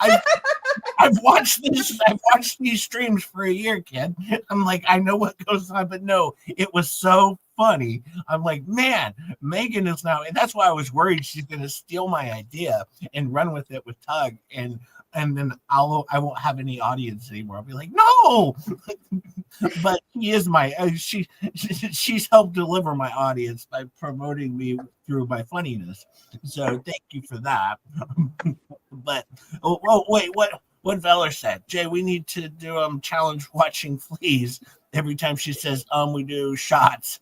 I've watched these streams for a year, kid. I'm like, I know what goes on, but no, it was so funny. I'm like, man, Megan is now, and that's why I was worried she's gonna steal my idea and run with it with Tug, and then I won't have any audience anymore. I'll be like, no, but he is my she's helped deliver my audience by promoting me through my funniness. So thank you for that. But wait, what Veller said, Jay, we need to do challenge watching fleas every time she says we do shots.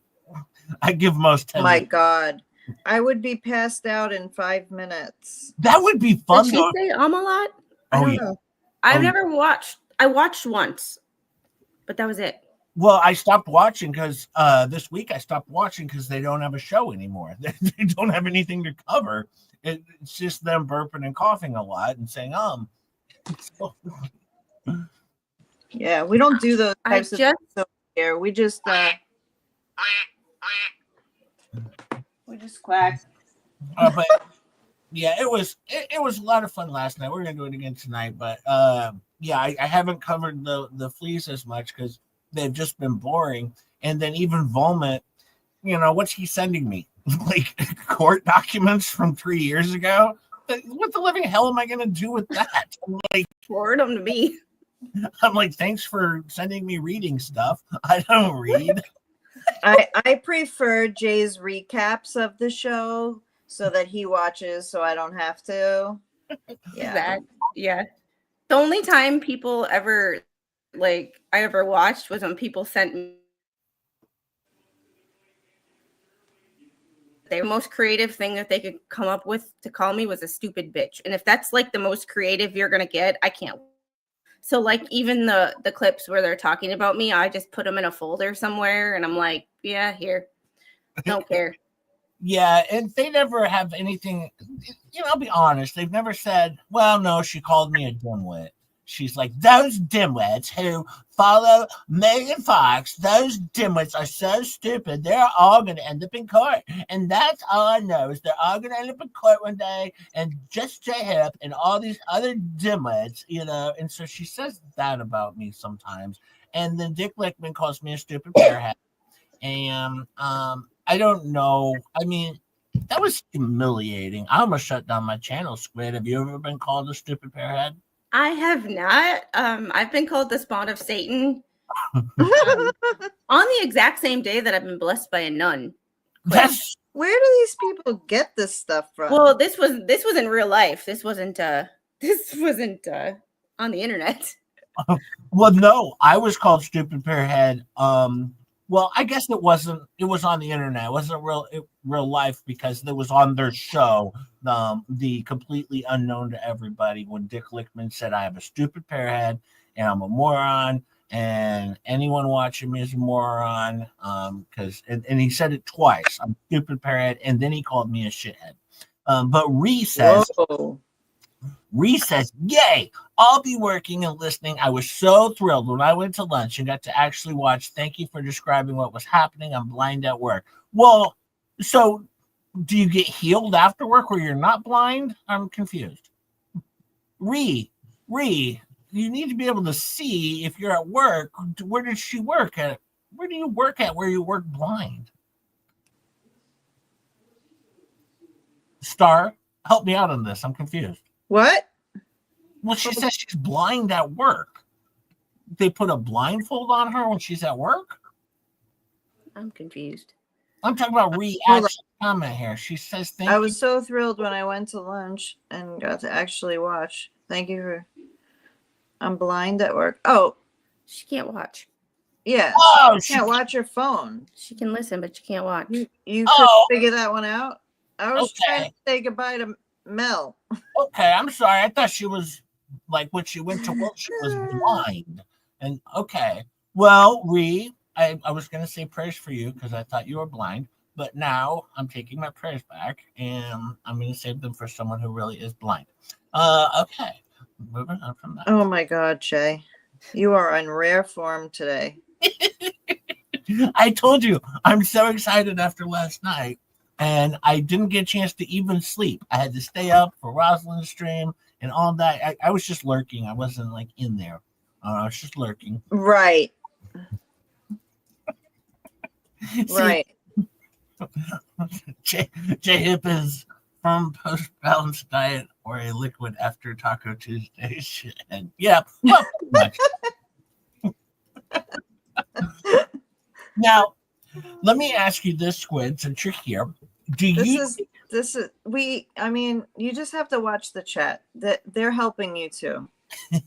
I give most 10 My minutes. God, I would be passed out in 5 minutes. That would be fun. Did she say a lot? I don't know. I've never watched. I watched once, but that was it. Well, I stopped watching because this week I stopped watching because they don't have a show anymore. They don't have anything to cover. It's just them burping and coughing a lot and saying Yeah, we don't do those types of things here. We just quack. But yeah, it was a lot of fun last night. We're gonna do it again tonight, but yeah, I haven't covered the fleas as much because they've just been boring. And then even Volmit, what's he sending me? Like court documents from 3 years ago? What the living hell am I gonna do with that? I'm like, forward them to me. I'm like, thanks for sending me reading stuff. I don't read. I prefer Jay's recaps of the show so that he watches so I don't have to. Yeah. Yeah. The only time people ever I ever watched was when people sent me the most creative thing that they could come up with to call me was a stupid bitch. And if that's like the most creative you're gonna get, I can't. So like even the clips where they're talking about me, I just put them in a folder somewhere and I'm like, yeah, here. Don't care. Yeah, and they never have anything, I'll be honest, they've never said, well, no, she called me a dimwit. She's like, those dimwits who follow Megan Fox, those dimwits are so stupid, they're all going to end up in court. And that's all I know is they're all going to end up in court one day, and just J-Hip and all these other dimwits, And so she says that about me sometimes. And then Dick Lickman calls me a stupid pearhead. And I don't know. I mean, that was humiliating. I almost shut down my channel, Squid. Have you ever been called a stupid pearhead? I have not. I've been called the spawn of Satan on the exact same day that I've been blessed by a nun. Where do these people get this stuff from? Well, this was in real life. This wasn't on the internet. Well, no, I was called stupid pearhead. Well, I guess it wasn't. It was on the internet. It wasn't real life because it was on their show, the completely unknown to everybody. When Dick Lickman said, "I have a stupid pearhead and I'm a moron, and anyone watching me is a moron," because and he said it twice. I'm a stupid pearhead, and then he called me a shithead. But Ree says. Whoa. Ree says, yay, I'll be working and listening. I was so thrilled when I went to lunch and got to actually watch. Thank you for describing what was happening. I'm blind at work. Well, so do you get healed after work where you're not blind? I'm confused. Ree, you need to be able to see if you're at work. Where does she work at? Where do you work at where you work blind? Star, help me out on this. I'm confused. What? Well, she says she's blind at work. They put a blindfold on her when she's at work? I'm confused. I'm talking about reaction comment here. She says, thank you. I was so thrilled when I went to lunch and got to actually watch. Thank you for... I'm blind at work. Oh. She can't watch. Yeah. Oh, she can't watch her phone. She can listen, but she can't watch. You could figure that one out? I was trying to say goodbye to Mel. Okay, I'm sorry. I thought she was like when she went to work, she was blind. And okay. Well, Ree, I was gonna say prayers for you because I thought you were blind. But now I'm taking my prayers back, and I'm going to save them for someone who really is blind. Okay, moving on from that. Oh my God, Jay, you are in rare form today. I told you, I'm so excited after last night, and I didn't get a chance to even sleep. I had to stay up for Rosalind's stream and all that. I was just lurking. I wasn't like in there. I was just lurking. Right. See, Right. J Hip is from post balance diet or a liquid after Taco Tuesday. And yeah, well, pretty much. Now, let me ask you this, Squid, since you're here. I mean, you just have to watch the chat. That they're helping you too.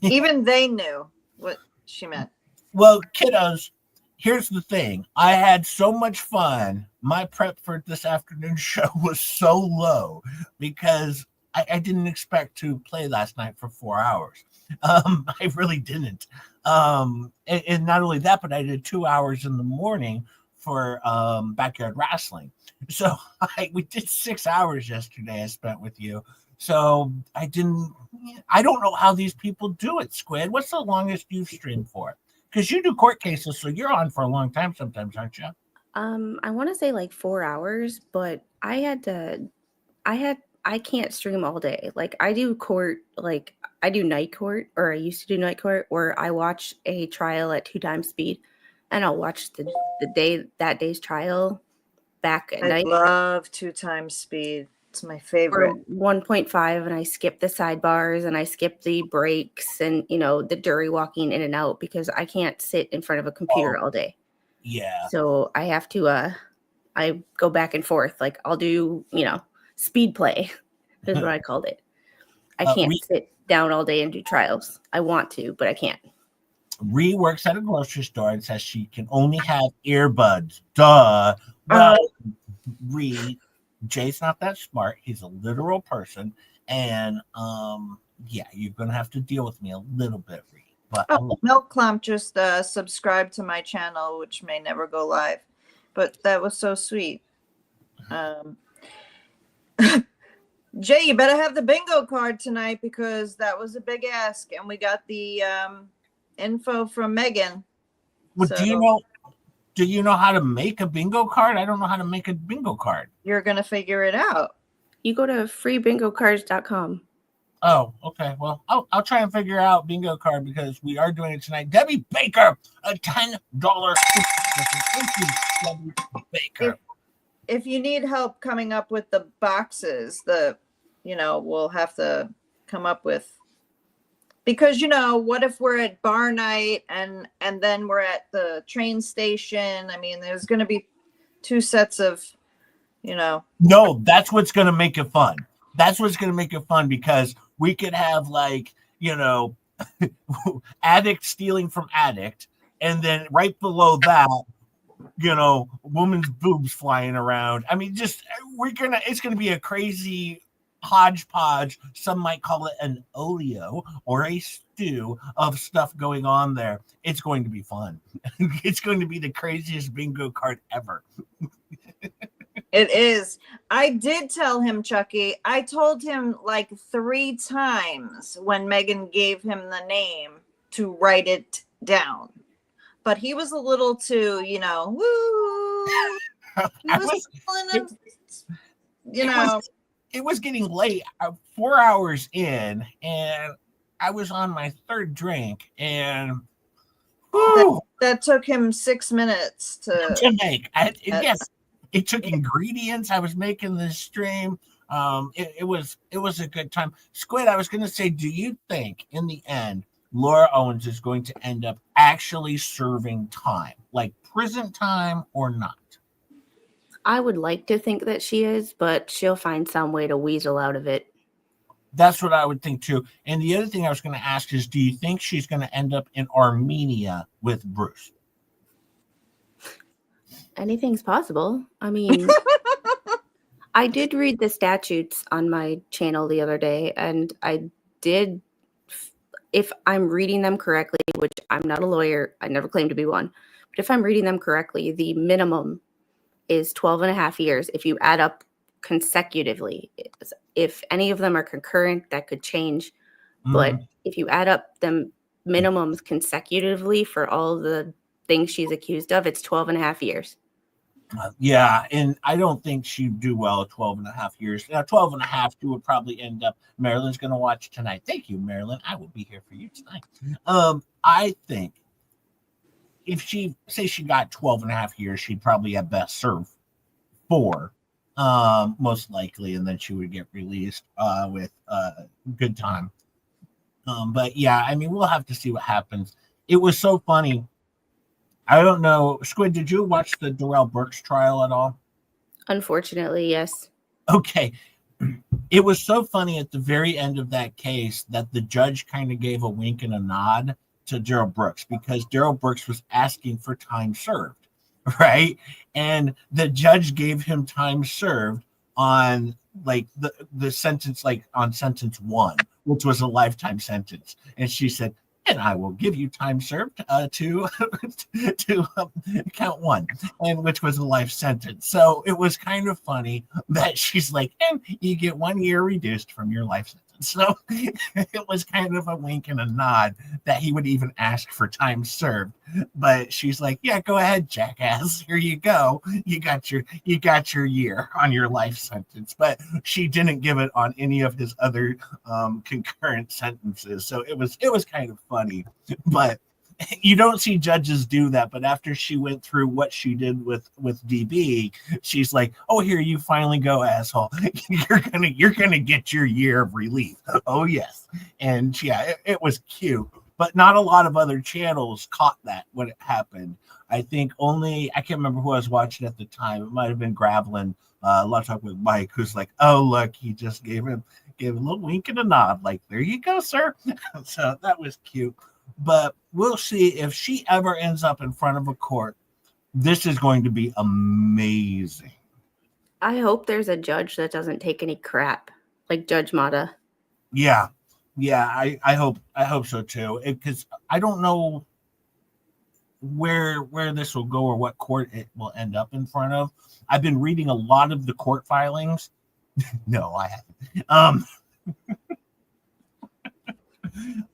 Even they knew what she meant. Well, kiddos, here's the thing. I had so much fun. My prep for this afternoon show was so low because I didn't expect to play last night for 4 hours. I really didn't. And not only that, but I did 2 hours in the morning for backyard wrestling. So we did 6 hours yesterday I spent with you. So I don't know how these people do it, Squid. What's the longest you've streamed for? Because you do court cases, so you're on for a long time sometimes, aren't you? I want to say like 4 hours, but I can't stream all day. Like I do court, like I do night court, or I used to do night court, where I watch a trial at 2 times speed, and I'll watch that day's trial back at night. I love 2 times speed. It's my favorite. Or 1.5, and I skip the sidebars and I skip the breaks and the jury walking in and out because I can't sit in front of a computer all day. Yeah. So I have to I go back and forth. Like I'll do, speed play is what I called it. I can't sit down all day and do trials. I want to, but I can't. Ree works at a grocery store and says she can only have earbuds. Duh. Well, Ree, Jay's not that smart. He's a literal person. And yeah, you're going to have to deal with me a little bit, Ree. But Milk Clump just subscribed to my channel, which may never go live. But that was so sweet. Jay, you better have the bingo card tonight because that was a big ask. And we got the info from Megan. Well, so, do you know how to make a bingo card? I don't know how to make a bingo card. You're going to figure it out. You go to freebingocards.com. Oh, okay. Well, I'll try and figure out bingo card because we are doing it tonight. Debbie Baker, a $10. Thank you, Debbie Baker. If you need help coming up with the boxes, we'll have to come up with, because what if we're at bar night and then we're at the train station? I mean, there's going to be 2 sets of, No, that's what's going to make it fun. That's what's going to make it fun because we could have addict stealing from addict. And then right below that, woman's boobs flying around. I mean, it's going to be a crazy hodgepodge. Some might call it an olio or a stew of stuff going on there. It's going to be fun. It's going to be the craziest bingo card ever. It is. I did tell him, Chucky. I told him like 3 times when Megan gave him the name to write it down. But he was a little too, woo. It was getting late. 4 hours in, and I was on my 3rd drink, and that took him 6 minutes to make. Yes, it took ingredients. I was making this stream. It was a good time. Squid, I was going to say, do you think in the end Laura Owens is going to end up actually serving time, like prison time or not? I would like to think that she is, but she'll find some way to weasel out of it. That's what I would think too. And the other thing I was going to ask is, do you think she's going to end up in Armenia with Bruce? Anything's possible. I mean, I did read the statutes on my channel the other day, and I did, if I'm reading them correctly, which I'm not a lawyer, I never claimed to be one, but if I'm reading them correctly, the minimum is 12 and a half years if you add up consecutively. If any of them are concurrent, that could change. But if you add up the minimums consecutively for all the things she's accused of, it's 12 and a half years. Yeah, and I don't think she'd do well at 12 and a half years. Now, 12 and a half, she would probably end up, Marilyn's going to watch tonight. Thank you, Marilyn. I will be here for you tonight. I think if she, say she got 12 and a half years, she'd probably at best serve 4, most likely, and then she would get released with good time. But yeah, I mean, we'll have to see what happens. It was so funny. I don't know. Squid, did you watch the Darrell Brooks trial at all? Unfortunately, yes. Okay. It was so funny at the very end of that case that the judge kind of gave a wink and a nod to Darrell Brooks because Darrell Brooks was asking for time served, right? And the judge gave him time served on like the sentence, like on sentence 1, which was a lifetime sentence. And she said, and I will give you time served to count 1, and which was a life sentence. So it was kind of funny that she's like, and you get 1 year reduced from your life sentence. So it was kind of a wink and a nod that he would even ask for time served. But she's like, yeah, go ahead, jackass. Here you go. You got your year on your life sentence. But she didn't give it on any of his other concurrent sentences. So it was kind of funny. But you don't see judges do that. But after she went through what she did with DB, she's like, oh, here you finally go, asshole. You're gonna get your year of relief. Oh yes. And yeah, it was cute. But not a lot of other channels caught that when it happened. I think only, I can't remember who I was watching at the time. It might have been Gravelin, a lot of talk with Mike, who's like, oh, look, he just gave a little wink and a nod. Like, there you go, sir. So that was cute. But we'll see if she ever ends up in front of a court. This is going to be amazing. I hope there's a judge that doesn't take any crap, like Judge Mata. Yeah. Yeah, I hope so too. Because I don't know where this will go or what court it will end up in front of. I've been reading a lot of the court filings. No, I haven't.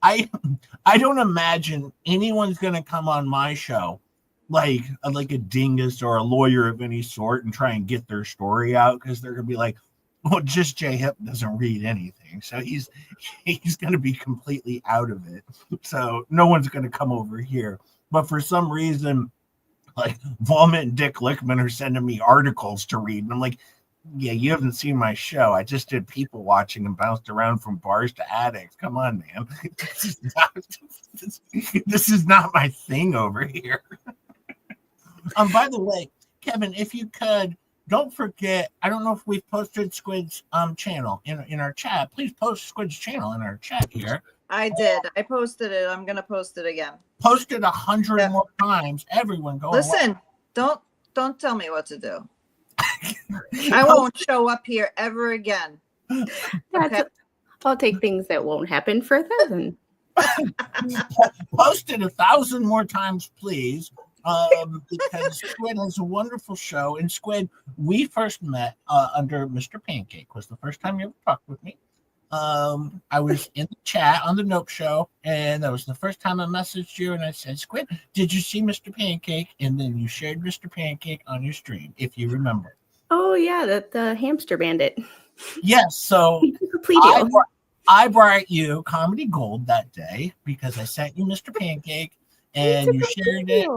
I don't imagine anyone's gonna come on my show like a dingus or a lawyer of any sort and try and get their story out, because they're gonna be like, well, just Jay Hip doesn't read anything, so he's going to be completely out of it. So no one's going to come over here. But for some reason, like Vomit and Dick Lickman are sending me articles to read, and I'm like, yeah, you haven't seen my show. I just did people watching and bounced around from bars to attics. Come on, man. This is not my thing over here. By the way, Kevin, if you could, don't forget, I don't know if we've posted Squid's channel in our chat. Please post Squid's channel in our chat here. I did. I posted it. I'm gonna post it again. Post it 100 more times. Everyone go. Listen, don't tell me what to do. I won't show up here ever again. Okay. I'll take things that won't happen for 1,000. Post it 1,000 more times, please. Because Squid has a wonderful show. And Squid, we first met under Mr. Pancake. Was the first time you ever talked with me. I was in the chat on the Nope Show, and that was the first time I messaged you, and I said, Squid, did you see Mr. Pancake? And then you shared Mr. Pancake on your stream, if you remember. Oh yeah, the hamster bandit. Yes, so I brought you Comedy Gold that day because I sent you Mr. Pancake, and you shared it.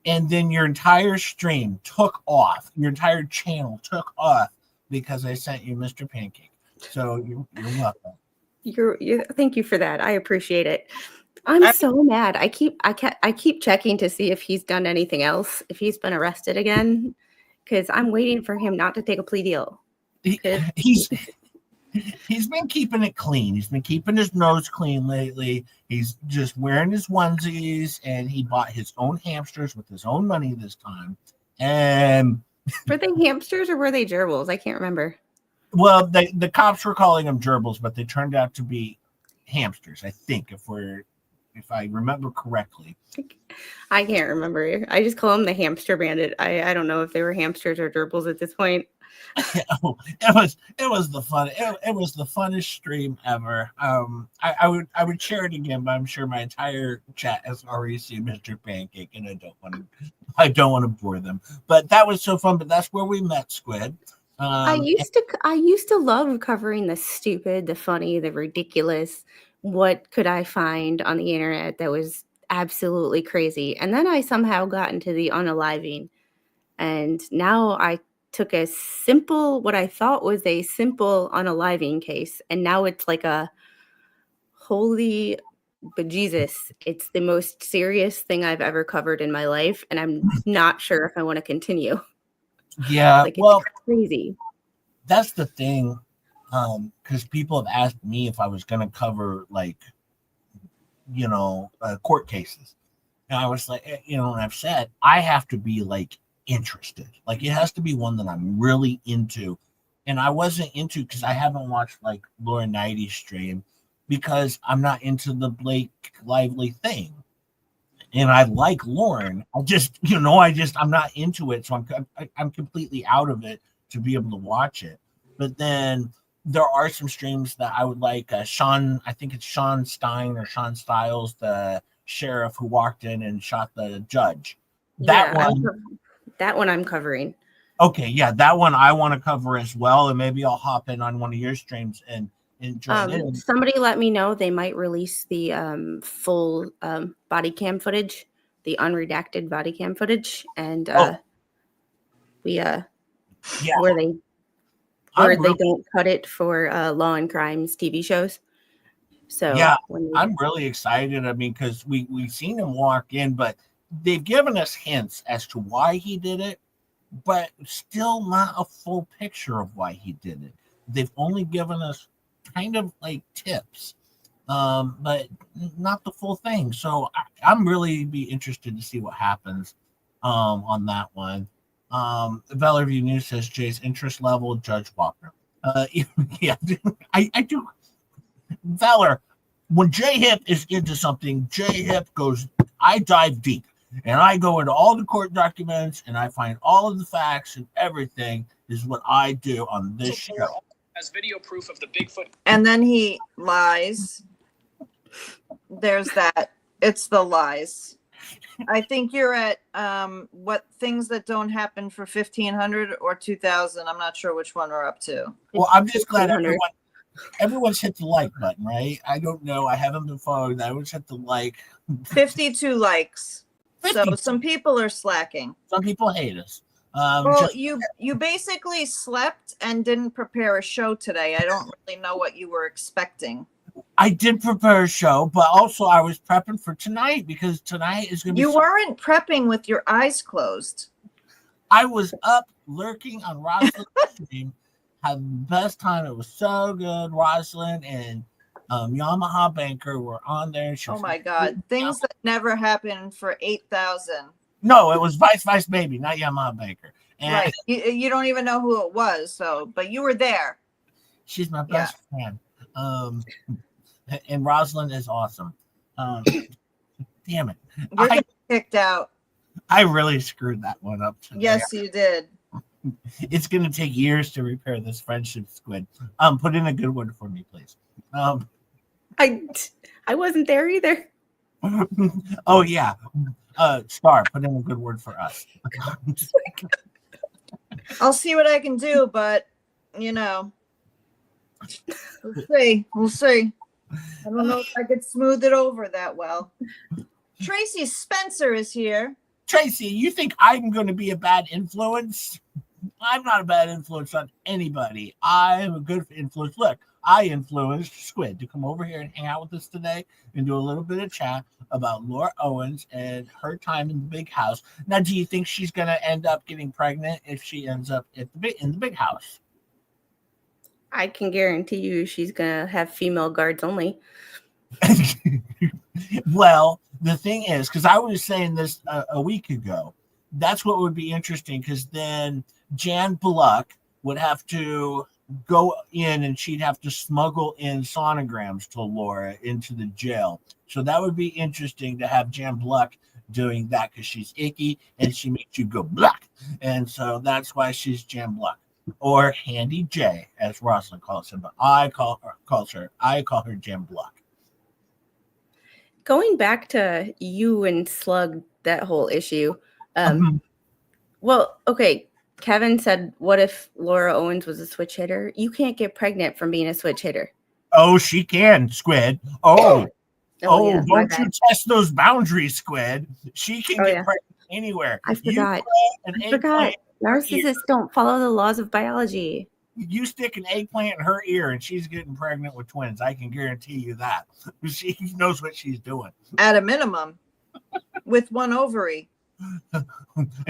And then your entire stream took off. Your entire channel took off because I sent you Mr. Pancake. So you're welcome. Thank you for that. I appreciate it. I'm so mad. I keep checking to see if he's done anything else, if he's been arrested again, because I'm waiting for him not to take a plea deal. He's been keeping it clean. He's been keeping his nose clean lately. He's just wearing his onesies, and he bought his own hamsters with his own money this time. And were they hamsters or were they gerbils? I can't remember. Well, the cops were calling them gerbils, but they turned out to be hamsters, I think, if we're if I remember correctly. I can't remember. I just call him the hamster bandit. I don't know if they were hamsters or gerbils at this point. It was the fun. It was the funnest stream ever. I would share it again, but I'm sure my entire chat has already seen Mr. Pancake, and I don't want to bore them. But that was so fun. But that's where we met Squid. I used to love covering the stupid, the funny, the ridiculous. What could I find on the internet that was absolutely crazy? And then I somehow got into the unaliving, and now I took what I thought was a simple unaliving case, and now it's like a holy bejesus. It's the most serious thing I've ever covered in my life, and I'm not sure if I want to continue. Yeah, Like, well, it's crazy. That's the thing, because people have asked me if I was going to cover court cases, and I was like, and I've said I have to be interested. Like, it has to be one that I'm really into, and I wasn't into because I haven't watched Laura Knight's stream because I'm not into the Blake Lively thing. And I like Lauren. I'm not into it. So I'm completely out of it to be able to watch it. But then there are some streams that I would like. Sean, I think it's Sean Stein or Sean Stiles, the sheriff who walked in and shot the judge. That one I'm covering. Okay, yeah, that one I want to cover as well. And maybe I'll hop in on one of your streams and join in. Somebody let me know they might release the full body cam footage, the unredacted body cam footage, and where they don't cut it for Law and Crimes TV shows. So yeah, I'm really excited. I mean, because we've seen him walk in, but they've given us hints as to why he did it, but still not a full picture of why he did it. They've only given us kind of tips, but not the full thing. So I'm really be interested to see what happens on that one. Bellevue News says Jay's interest level, Judge Walker. Yeah, I do. Valor, when Jay Hip is into something, Jay Hip goes, I dive deep and I go into all the court documents and I find all of the facts and everything is what I do on this show. As video proof of the Bigfoot. And then he lies. There's that. It's the lies. I think you're at what things that don't happen for 1500 or 2000. I'm not sure which one we're up to. Well, I'm just glad everyone's hit the like button, right? I don't know. I haven't been following. I always hit the like. 52 likes. 50. So some people are slacking. Some people hate us. You basically slept and didn't prepare a show today. I don't really know what you were expecting. I did prepare a show, but also I was prepping for tonight because tonight is going to be. You weren't prepping with your eyes closed. I was up lurking on Rosalind's stream, had the best time. It was so good. Rosalind and Yamaha Banker were on there. Oh my God. Things that never happened for 8,000. No, it was Vice Baby, not Yamaha Banker. And right. You don't even know who it was, but you were there. She's my best friend. And Rosalind is awesome. Damn it. You're getting kicked out. I really screwed that one up today. Yes, you did. It's going to take years to repair this friendship, Squid. Put in a good one for me, please. I wasn't there either. Oh, yeah. Star, put in a good word for us. I'll see what I can do, but we'll see. I don't know if I could smooth it over that well. Tracy Spencer is here. Tracy, you think I'm going to be a bad influence? I'm not a bad influence on anybody. I'm a good influence. Look, I influenced Squid to come over here and hang out with us today and do a little bit of chat about Laura Owens and her time in the big house. Now, do you think she's going to end up getting pregnant if she ends up in the big house? I can guarantee you she's going to have female guards only. Well, the thing is, because I was saying this a week ago, that's what would be interesting, because then Jan Bluck would have to go in and she'd have to smuggle in sonograms to Laura into the jail So that would be interesting to have Jan Bluck doing that because she's icky and she makes you go Bluck. And so that's why she's Jan Bluck. Or Handy J, as Rosalind calls him, but I call her Jan Bluck. Going back to you and Slug, that whole issue. Well, okay. Kevin said, what if Laura Owens was a switch hitter? You can't get pregnant from being a switch hitter. Oh, she can, Squid. Oh, yeah, don't you test those boundaries, Squid. She can get pregnant anywhere. I forgot. Narcissists don't follow the laws of biology. You stick an eggplant in her ear and she's getting pregnant with twins. I can guarantee you that. She knows what she's doing. At a minimum, with one ovary.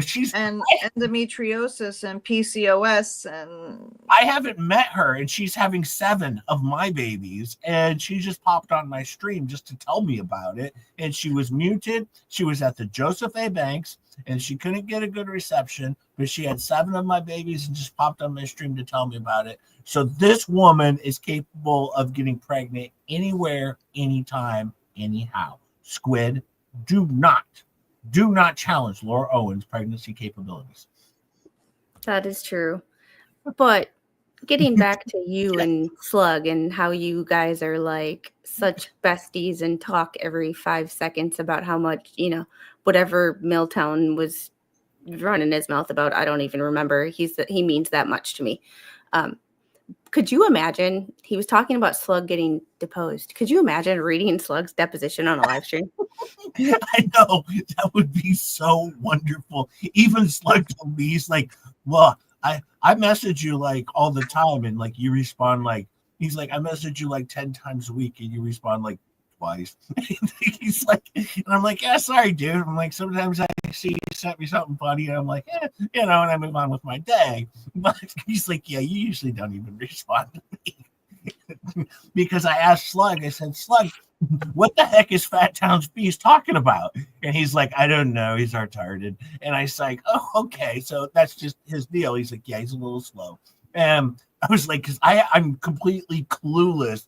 She's and endometriosis and PCOS, and I haven't met her, and she's having 7 of my babies, and she just popped on my stream just to tell me about it. And she was muted. She was at the Joseph A. Banks, and she couldn't get a good reception, but she had 7 of my babies and just popped on my stream to tell me about it. So this woman is capable of getting pregnant anywhere, anytime, anyhow. Squid, do not challenge Laura Owens' pregnancy capabilities. That is true. But getting back to you and Slug and how you guys are like such besties and talk every 5 seconds about how much, whatever Milltown was running his mouth about, I don't even remember. He means that much to me. Could you imagine? He was talking about Slug getting deposed. Could you imagine reading Slug's deposition on a live stream? I know, that would be so wonderful. Even Slug told me, he's like, well, I message you like all the time, and like you respond like, he's like, I message you like 10 times a week and you respond like twice. He's like, and I'm like, yeah, sorry, dude. I'm like, sometimes I see you sent me something funny and I'm like, and I move on with my day. But he's like, yeah, you usually don't even respond to me. Because I asked Slug, I said, Slug, what the heck is Fat Towns Beast talking about? And he's like, I don't know, he's retarded. And I was like, oh, okay, so that's just his deal. He's like, yeah, he's a little slow. And I was like, because I'm completely clueless.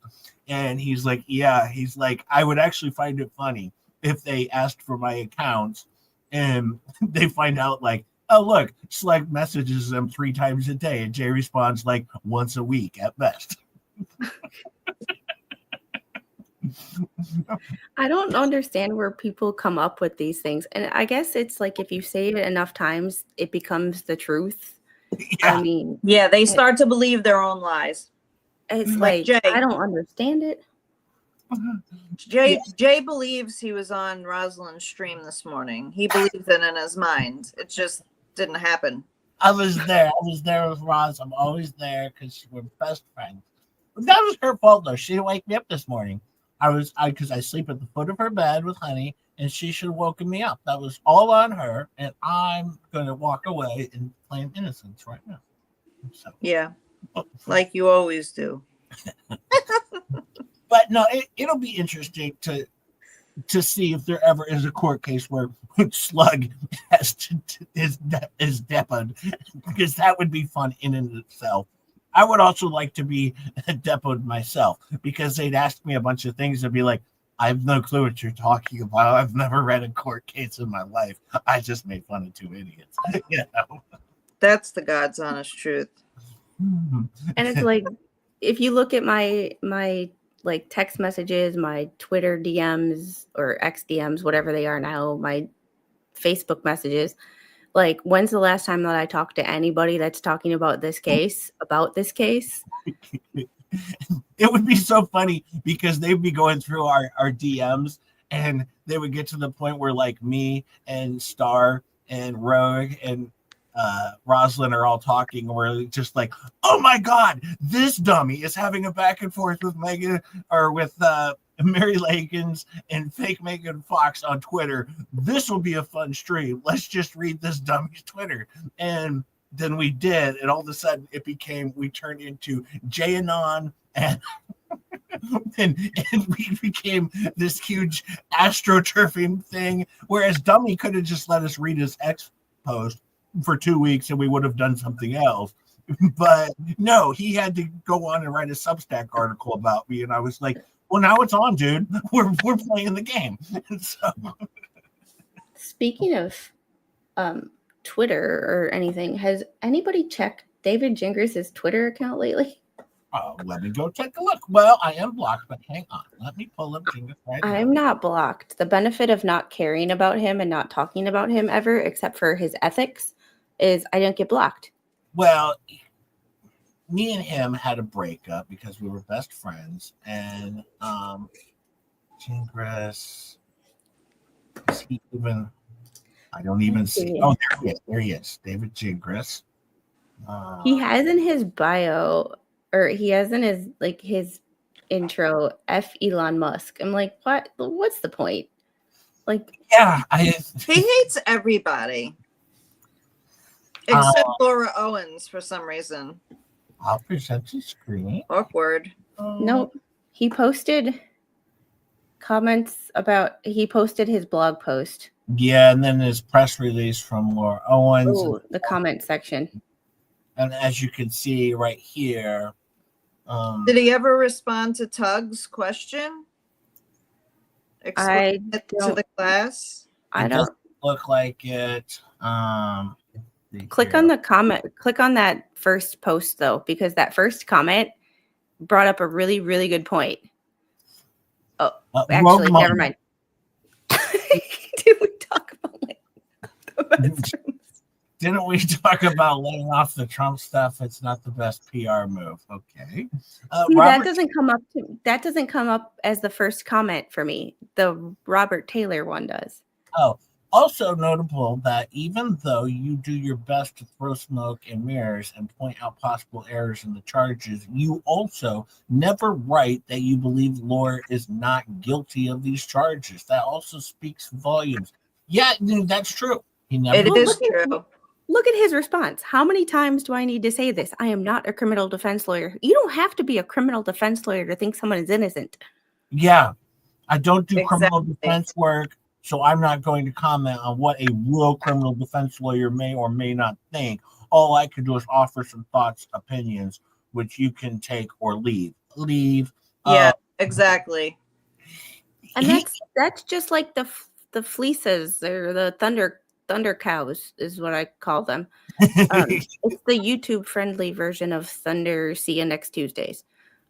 And he's like, yeah, he's like, I would actually find it funny if they asked for my accounts and they find out like, oh, look, Slug messages them 3 times a day and Jay responds like once a week at best. I don't understand where people come up with these things. And I guess it's like if you say it enough times, it becomes the truth. Yeah. I mean, yeah, they start to believe their own lies. it's Like like, Jay. I don't understand it. Jay believes he was on Rosalind's stream this morning. He believes it in his mind. It just didn't happen. I was there with Roz. I'm always there because we're best friends. But that was her fault though. She didn't wake me up this morning. Because I sleep at the foot of her bed with Honey, and she should have woken me up. That was all on her, and I'm going to walk away and claim innocence right now. So. Yeah, like you always do. But no, it'll be interesting to see if there ever is a court case where Slug is depoed, because that would be fun in and of itself. I would also like to be depoed myself, because they'd ask me a bunch of things and be like, I have no clue what you're talking about. I've never read a court case in my life. I just made fun of 2 idiots. That's the God's honest truth. And it's like, if you look at my like text messages, my Twitter DMs or X DMs, whatever they are now, my Facebook messages, like, when's the last time that I talked to anybody that's talking about this case? It would be so funny because they'd be going through our DMs and they would get to the point where like me and Star and Rogue and Rosalind are all talking, and we're just like, oh my God, this dummy is having a back and forth with Megan or with Mary Lakins and fake Megan Fox on Twitter. This will be a fun stream. Let's just read this dummy's Twitter. And then we did, and all of a sudden we turned into Jay Anon and we became this huge astroturfing thing, whereas Dummy could have just let us read his X post for 2 weeks and we would have done something else. But no, he had to go on and write a Substack article about me, and I was like, Well, now it's on, dude. We're playing the game. So, Speaking of Twitter or anything, has anybody checked David Gingras' Twitter account lately? let me go take a look. Well, I am blocked, but hang on. Let me pull up Jingus right now. I'm not blocked. The benefit of not caring about him and not talking about him ever, except for his ethics, is I don't get blocked. Well, me and him had a breakup because we were best friends, and Gingras, is he even? I don't even see. Oh, there he is. There he is, David Gingras. He has in his bio, or he has in his intro, F Elon Musk. I'm like, what? What's the point? Like, yeah, He hates everybody except Laura Owens for some reason. I'll present the screen. Awkward. Nope. He posted comments about. He posted his blog post. Yeah, and then his press release from Laura Owens. Oh, the comment section. And as you can see right here, did he ever respond to Tug's question? Explain it to the class. I don't look like it. Click on the comment. Click on that first post though, because that first comment brought up a really, really good point. Oh, actually, never mind. Did we talk about the bathrooms? Didn't we talk about laying off the Trump stuff? It's not the best PR move. Okay. See, that doesn't come up. That doesn't come up as the first comment for me. The Robert Taylor one does. Oh, also notable that even though you do your best to throw smoke and mirrors and point out possible errors in the charges, you also never write that you believe Laura is not guilty of these charges. That also speaks volumes. Yeah, that's true. He never. It is true. Look at his response. How many times do I need to say this? I am not a criminal defense lawyer. You don't have to be a criminal defense lawyer to think someone is innocent. Yeah, I don't do criminal defense work, so I'm not going to comment on what a real criminal defense lawyer may or may not think. All I can do is offer some thoughts, opinions, which you can take or leave. Yeah, exactly. And that's just like the fleeces or the thunder cows is what I call them. It's the YouTube friendly version of Thunder. See you next Tuesdays.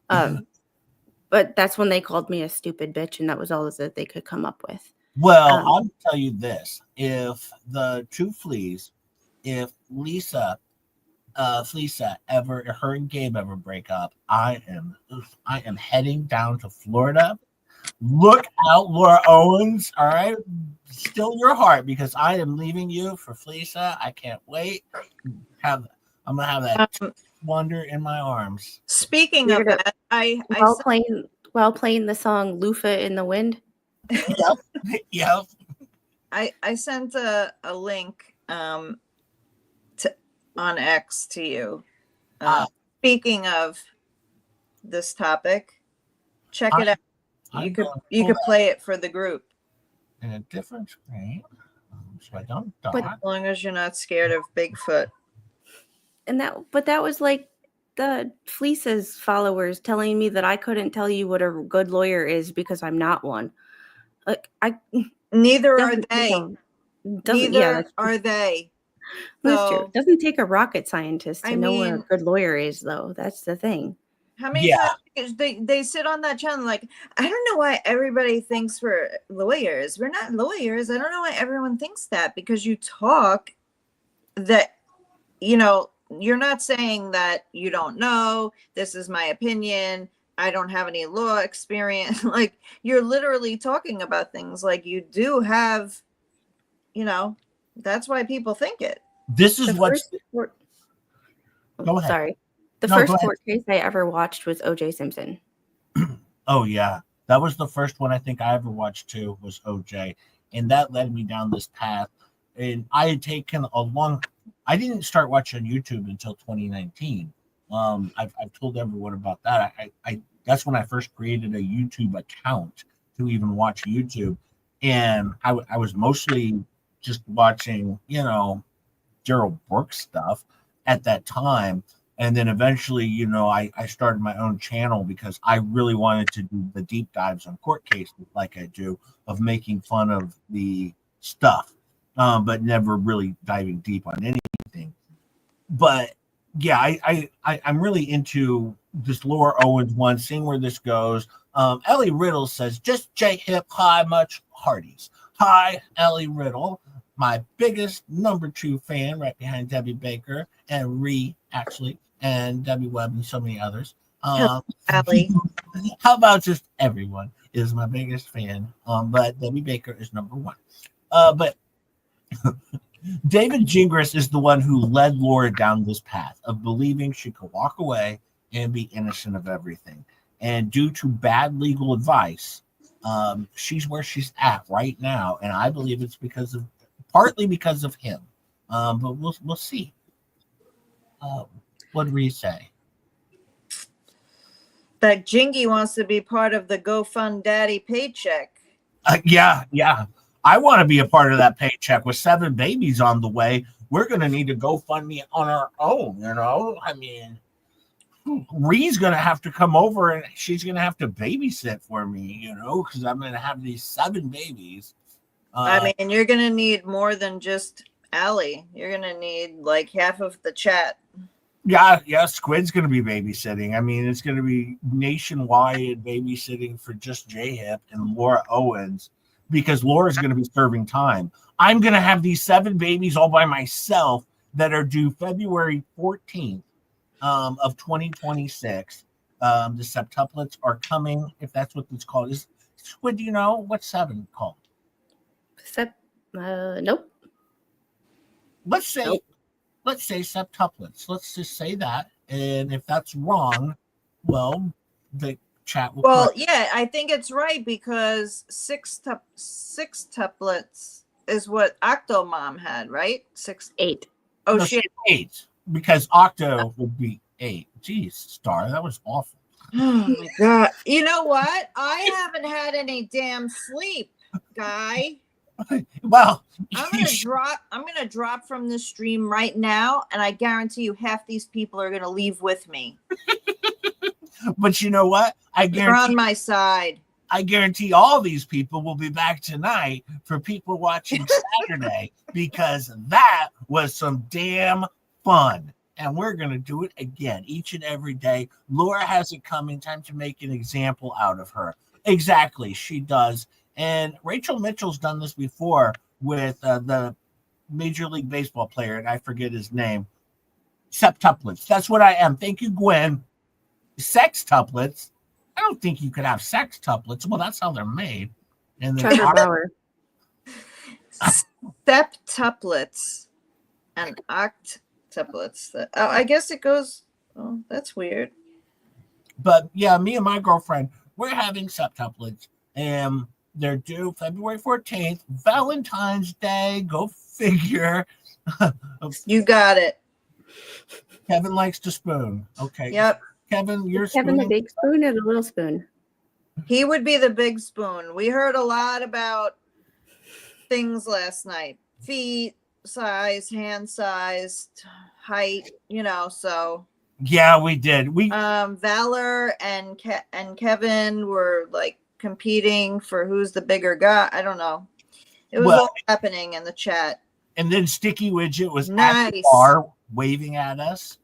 But that's when they called me a stupid bitch, and that was all that they could come up with. Well, I'll tell you this: if the two fleas, if Fleesa ever, her and Gabe ever break up, I am heading down to Florida. Look out, Laura Owens. All right, still your heart, because I am leaving you for Fleesa. I can't wait. I'm gonna have that wonder in my arms. Speaking of that, while playing the song "Loofah in the Wind." Yep. I sent a link on X to you. Speaking of this topic, check it out. You could play it for the group in a different screen, so I don't die. As long as you're not scared of Bigfoot. And that was like the Fleece's followers telling me that I couldn't tell you what a good lawyer is because I'm not one. Like neither are they. Neither are they. That's true. It doesn't take a rocket scientist to know what a good lawyer is, though. That's the thing. How many times they sit on that channel like, I don't know why everybody thinks we're lawyers. We're not lawyers. I don't know why everyone thinks that, because you talk that, you're not saying that you don't know. This is my opinion. I don't have any law experience. Like, you're literally talking about things like you do have, that's why people think it. This is Go ahead. Sorry. The first court case I ever watched was O.J. Simpson. Oh, yeah. That was the first one I think I ever watched too, was O.J. And that led me down this path. And I had taken I didn't start watching YouTube until 2019. I've told everyone about that. I that's when I first created a YouTube account to even watch YouTube. And I was mostly just watching, Gerald Brooks stuff at that time. And then eventually, I started my own channel because I really wanted to do the deep dives on court cases like I do, of making fun of the stuff, but never really diving deep on anything. But yeah, I'm really into this Laura Owens one, seeing where this goes. Ellie Riddle says, just J-Hip, hi, much hearties. Hi, Ellie Riddle, my biggest number 2 fan, right behind Debbie Baker and actually, and Debbie Webb and so many others. Allie. How about just everyone is my biggest fan? But Debbie Baker is number 1. But David Gingras is the one who led Laura down this path of believing she could walk away and be innocent of everything. And due to bad legal advice, she's where she's at right now. And I believe it's partly because of him. But we'll see. What do we say? That Jingy wants to be part of the GoFund Daddy paycheck. Yeah. I want to be a part of that paycheck with 7 babies on the way. We're going to need to GoFundMe on our own, I mean, Ree's going to have to come over and she's going to have to babysit for me, because I'm going to have these 7 babies. I mean, you're going to need more than just Allie. You're going to need like half of the chat. Yeah, Squid's going to be babysitting. I mean, it's going to be nationwide babysitting for just J-Hip and Laura Owens, because Laura's going to be serving time. I'm going to have these 7 babies all by myself that are due February 14th of 2026. The septuplets are coming, if that's what it's called. Squid, do you know what's 7 called? Nope. Let's say septuplets. Let's just say that. And if that's wrong, well, the chat will. Well, yeah, I think it's right, because six tuplets is what Octomom had, right? 8. Oh, no, shit. 8, because Octo would be 8. Jeez, Star, that was awful. Oh my god! You know what? I haven't had any damn sleep, guy. Well, I'm gonna drop from this stream right now, and I guarantee you half these people are gonna leave with me. But you know what? You're on my side. I guarantee all these people will be back tonight for people watching Saturday, because that was some damn fun. And we're going to do it again each and every day. Laura has it coming. Time to make an example out of her. Exactly. She does. And Rachel Mitchell's done this before with the Major League Baseball player, and I forget his name. Septuplets. That's what I am. Thank you, Gwen. Sextuplets. I don't think you could have sextuplets. Well, that's how they're made. And then Septuplets and octuplets. I guess it goes. Oh, that's weird. But yeah, me and my girlfriend, we're having septuplets, and they're due February 14th, Valentine's Day. Go figure. You got it. Kevin likes to spoon. Okay. Yep. Kevin, you're Kevin the big spoon or the little spoon? He would be the big spoon. We heard a lot about things last night. Feet size, hand size, height, so. Yeah, we did. Valor and Kevin were like competing for who's the bigger guy. I don't know. It was all happening in the chat. And then Sticky Widget was nice. At the bar waving at us.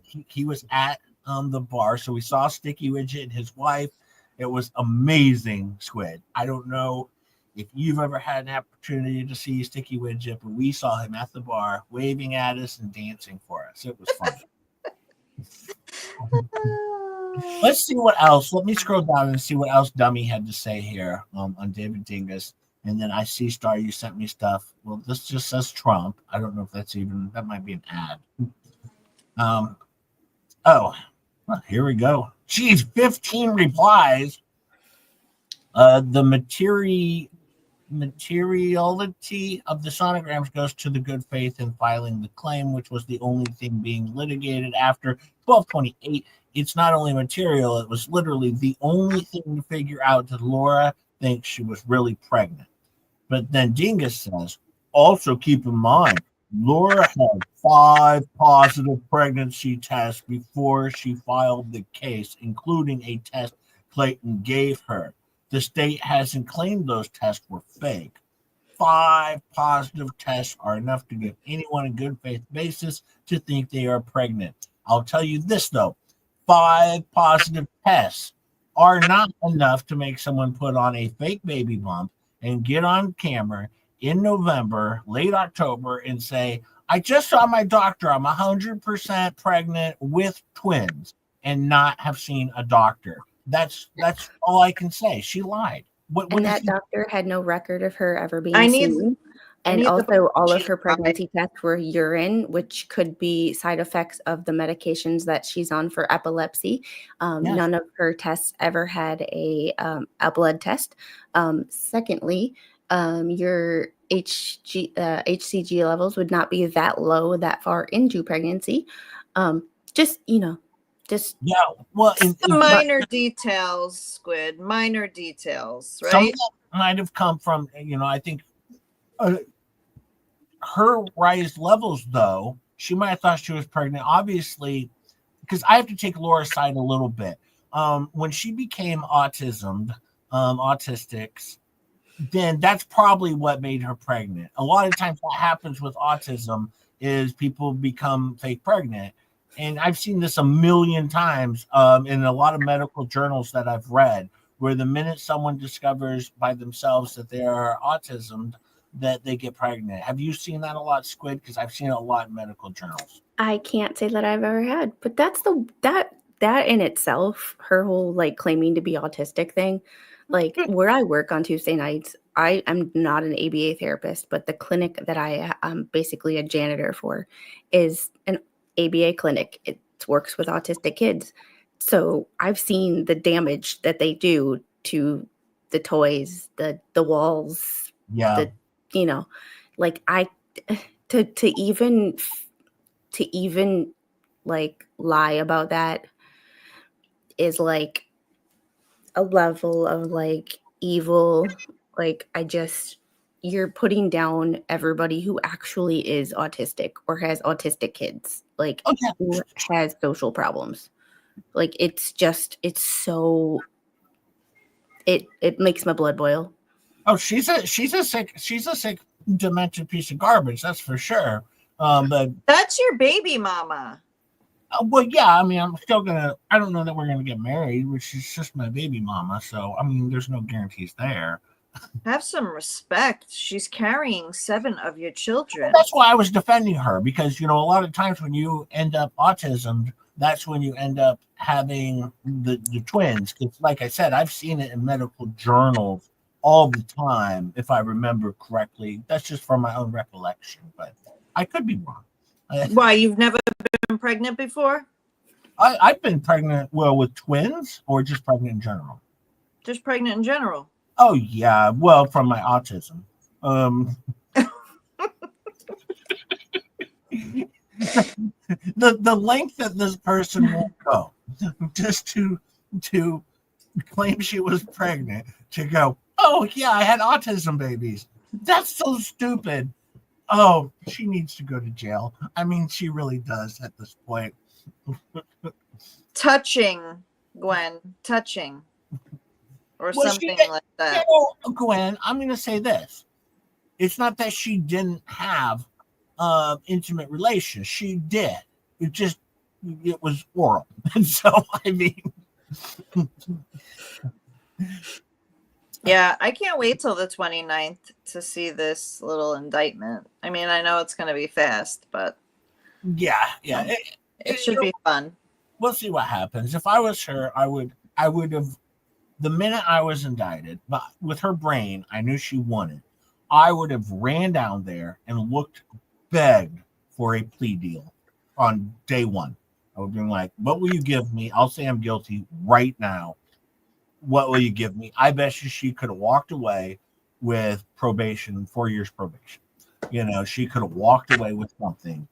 He was at the bar, so we saw Sticky Widget and his wife. It was amazing, Squid. I don't know if you've ever had an opportunity to see Sticky Widget, but we saw him at the bar waving at us and dancing for us. It was fun. Let's see what else. Let me scroll down and see what else Dummy had to say here on David Dingus. And then I see, Star, you sent me stuff. Well, this just says Trump. I don't know if that might be an ad. Well, here we go. Geez, 15 replies. The materiality of the sonograms goes to the good faith in filing the claim, which was the only thing being litigated after 12/28. It's not only material, it was literally the only thing to figure out that Laura thinks she was really pregnant. But then Dingus says, also keep in mind, Laura had 5 positive pregnancy tests before she filed the case, including a test Clayton gave her. The state hasn't claimed those tests were fake. 5 positive tests are enough to give anyone a good faith basis to think they are pregnant. I'll tell you this, though. 5 positive tests are not enough to make someone put on a fake baby bump and get on camera in November, late October, and say, I just saw my doctor. I'm 100% pregnant with twins, and not have seen a doctor. That's all I can say. She lied. What And is that she- doctor had no record of her ever being I need- seen. I And need the- also, all of she her lied. pregnancy tests were urine, which could be side effects of the medications that she's on for epilepsy. Yes. None of her tests ever had a blood test. Secondly, your HCG levels would not be that low that far into pregnancy. Just Yeah, well, The minor details, Squid. Minor details, some of right? that might have come from, I think her raised levels, though. She might have thought she was pregnant. Obviously, because I have to take Laura's side a little bit. When she became autistic, then that's probably what made her pregnant. A lot of times what happens with autism is people become fake pregnant. And I've seen this a million times in a lot of medical journals that I've read, where the minute someone discovers by themselves that they are autism, that they get pregnant. Have you seen that a lot, Squid? Because I've seen it a lot in medical journals. I can't say that I've ever had, but that's that in itself, her whole like claiming to be autistic thing. Like where I work on Tuesday nights, I am not an ABA therapist, but the clinic that I am basically a janitor for is an ABA clinic. It works with autistic kids. So I've seen the damage that they do to the toys, the walls, Yeah. like I to even like lie about that is like a level of like evil. Like you're putting down everybody who actually is autistic or has autistic kids, like who has social problems. Like it makes my blood boil. Oh, she's a sick demented piece of garbage, that's for sure. But That's your baby mama. well, yeah, I mean, I don't know that we're gonna get married, which is just my baby mama. So, I mean, there's no guarantees there. Have some respect. She's carrying 7 of your children. That's why I was defending her, because, a lot of times when you end up autism, that's when you end up having the twins. It's like I said, I've seen it in medical journals all the time, if I remember correctly. That's just from my own recollection, but I could be wrong. Why, you've never been pregnant before? I've been pregnant, with twins, or just pregnant in general? Just pregnant in general. Oh, yeah. Well, from my autism. The length that this person will go just to claim she was pregnant, to go, oh, yeah, I had autism babies. That's so stupid. Oh, she needs to go to jail. I mean, she really does at this point. Touching, Gwen. Touching. Or Well, something like that. Gwen, I'm going to say this. It's not that she didn't have intimate relations. She did. It was oral. And so, I mean. Yeah, I can't wait till the 29th to see this little indictment. I mean, I know it's going to be fast, but Yeah. it should be fun. We'll see what happens. If I was her, I would have, the minute I was indicted, but with her brain, I knew she wanted. I would have ran down there and begged for a plea deal on day one. I would have been like, what will you give me? I'll say I'm guilty right now. What will you give me? I bet you she could have walked away with probation, 4 years probation. She could have walked away with something.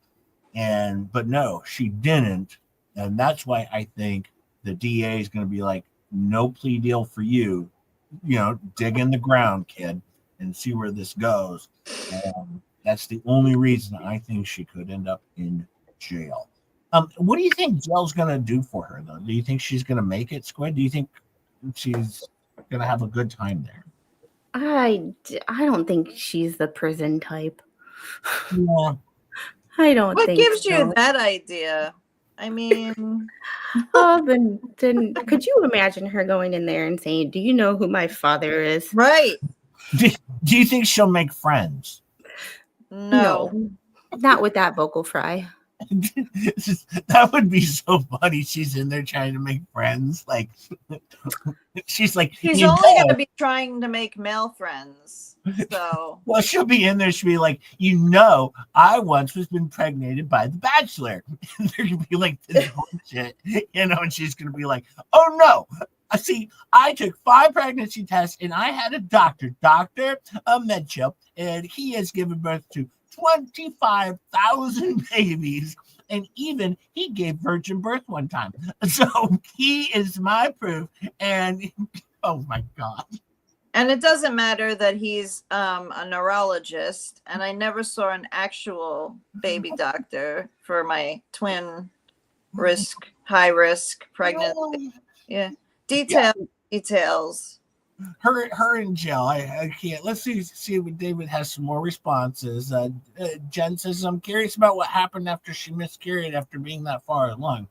But no, she didn't. And that's why I think the DA is going to be like, no plea deal for you. Dig in the ground, kid, and see where this goes. That's the only reason I think she could end up in jail. What do you think jail's going to do for her, though? Do you think she's going to make it, Squid? Do you think she's going to have a good time there? I don't think she's the prison type. Yeah. I don't What think gives so. you that idea? I mean, Oh, then could you imagine her going in there and saying, "Do you know who my father is?" right? Do you think she'll make friends? No. Not with that vocal fry. That would be so funny. She's in there trying to make friends. Like, she's like, She's only going to be trying to make male friends. So, well, she'll be in there. She'll be like, I once was impregnated by the Bachelor. And they're gonna be like this bullshit, and she's gonna be like, oh no. See, I took 5 pregnancy tests and I had a Dr. Mitchell, and he has given birth to 25,000 babies, and even he gave virgin birth one time. So he is my proof. And oh my God. and it doesn't matter that he's a neurologist, and I never saw an actual baby doctor for my twin high risk pregnancy. Yeah. Details. Her in jail. I can't. Let's see if David has some more responses. Jen says, I'm curious about what happened after she miscarried after being that far along.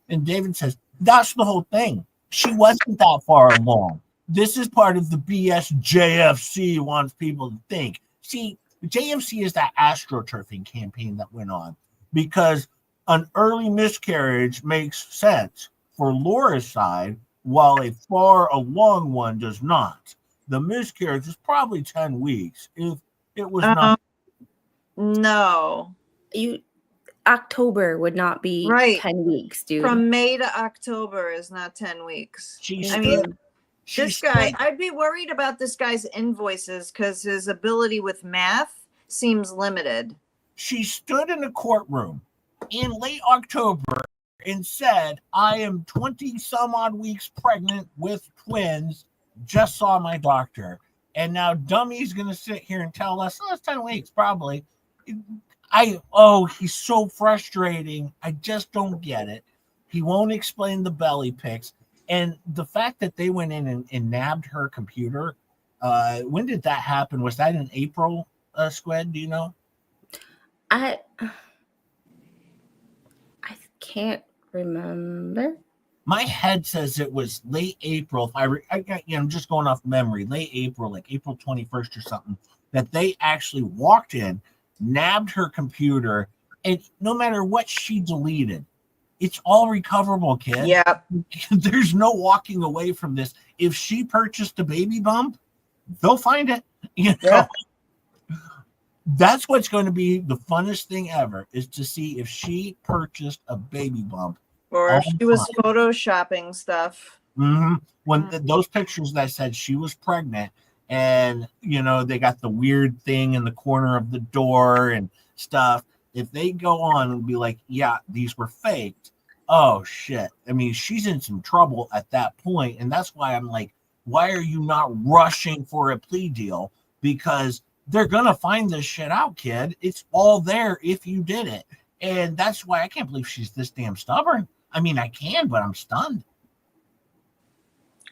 And David says, that's the whole thing. She wasn't that far along. This is part of the BS JFC wants people to think. See, JFC is that astroturfing campaign that went on because an early miscarriage makes sense for Laura's side, while a far along one does not. The miscarriage is probably 10 weeks. If it was not. No. October would not be Right. 10 weeks, dude. From May to October is not 10 weeks. This guy, I'd be worried about this guy's invoices because his ability with math seems limited. She stood in a courtroom in late October and said, I am 20 some odd weeks pregnant with twins, just saw my doctor. And now Dummy's going to sit here and tell us, it's 10 weeks, probably. He's so frustrating. I just don't get it. He won't explain the belly pics. And the fact that they went in and nabbed her computer, when did that happen? Was that in April, Squid? Do you know? I can't remember. My head says it was late April. I'm just going off memory. Late April, like April 21st or something, that they actually walked in, nabbed her computer, and no matter what she deleted, it's all recoverable, kid. Yeah. There's no walking away from this. If she purchased a baby bump, they'll find it. Yeah. That's what's going to be the funnest thing ever, is to see if she purchased a baby bump. Or if she was photoshopping stuff. Mm-hmm. When those pictures that said she was pregnant, and they got the weird thing in the corner of the door and stuff. If they go on and be like, yeah, these were faked, oh shit. I mean, she's in some trouble at that point. And that's why I'm like, why are you not rushing for a plea deal? Because they're going to find this shit out, kid. It's all there if you did it. And that's why I can't believe she's this damn stubborn. I mean, I can, but I'm stunned.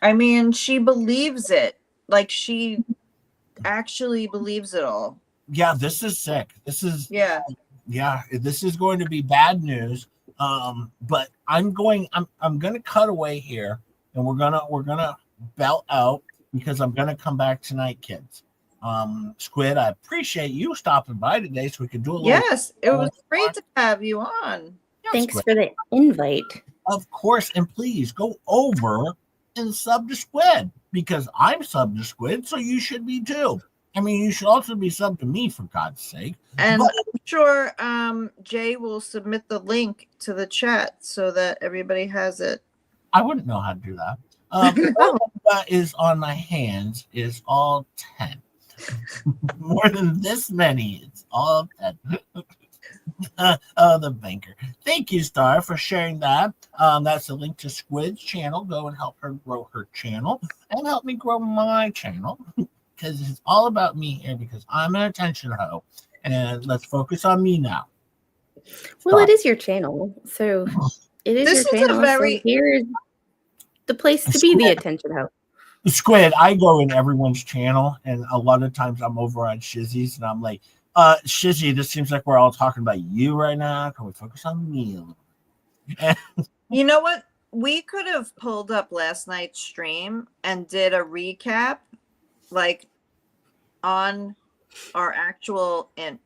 I mean, she believes it. Like, she actually believes it all. Yeah, this is sick. This is this is going to be bad news. But I'm going to cut away here, and we're gonna belt out because I'm gonna come back tonight, kids. Squid, I appreciate you stopping by today so we could do a little. Yes, it was great to have you on. Thanks for the invite. Of course, and please go over and sub to Squid, because I'm sub to Squid, so you should be too. I mean, you should also be sub to me, for God's sake. And I'm sure Jay will submit the link to the chat so that everybody has it. I wouldn't know how to do that. That is on my hands is all 10. More than this many. It's all 10. The banker. Thank you, Star, for sharing that. That's a link to Squid's channel. Go and help her grow her channel and help me grow my channel, because it's all about me here, because I'm an attention hoe And let's focus on me now. Well, Stop. it is your channel, so it is This your is a channel. very- So here's the place to be the attention hoe. Squid, I go in everyone's channel, and a lot of times I'm over on Shizzy's, and I'm like, Shizzy, this seems like we're all talking about you right now. Can we focus on me a little bit? You know what? We could have pulled up last night's stream and did a recap, like on our actual, and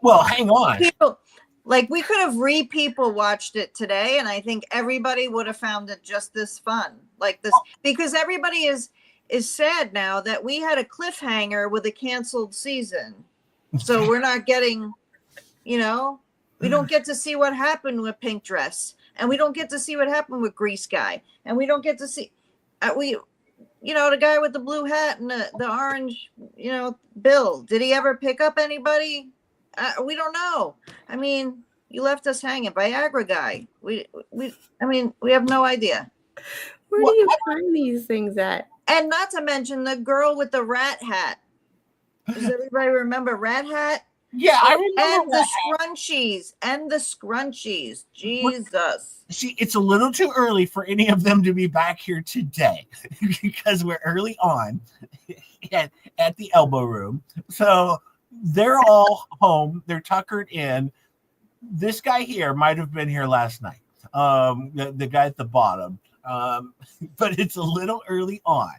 Well, hang on. people, like we could have people watched it today, and I think everybody would have found it just as fun, like this, because everybody is sad now that we had a cliffhanger with a canceled season, so we're not getting, we don't get to see what happened with Pink Dress, and we don't get to see what happened with Grease Guy, and we don't get to see the guy with the blue hat and the orange, bill. Did he ever pick up anybody? We don't know. I mean, you left us hanging. Viagra guy. We have no idea. Where do you find these things at? And not to mention the girl with the rat hat. Does everybody remember Rat Hat? Yeah, I remember. And the scrunchies. Jesus. See, it's a little too early for any of them to be back here today because we're early on at the elbow room. So they're all home. They're tuckered in. This guy here might have been here last night. The guy at the bottom. But it's a little early on.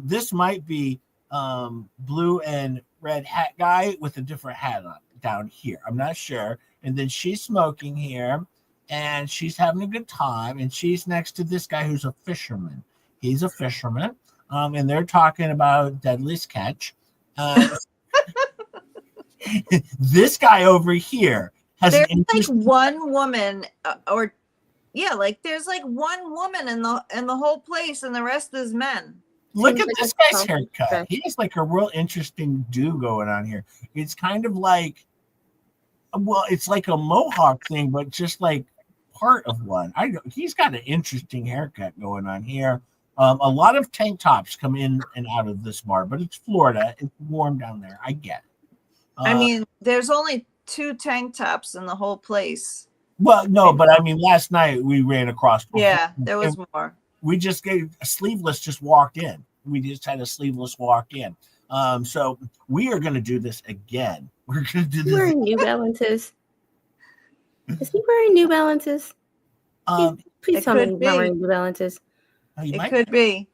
This might be blue and red hat guy with a different hat on down here. I'm not sure. And then she's smoking here. And she's having a good time, and she's next to this guy who's a fisherman. He's a fisherman, and they're talking about Deadliest Catch. This guy over here has there's like one woman, there's like one woman in the whole place, and the rest is men. Look at this guy's haircut. He has like a real interesting do going on here. It's kind of like, it's like a mohawk thing, but just like part of one. He's got an interesting haircut going on here. A lot of tank tops come in and out of this bar, but it's Florida. It's warm down there. I get it. There's only 2 tank tops in the whole place. Well, no, but I mean, last night we ran across. Yeah, there was more. We just gave a sleeveless, just walked in. We just had a sleeveless walk in. So we are going to do this again. We're going to do this. Wearing New Balances. Is he wearing New Balances? Please tell me he's not wearing New Balances. It could be.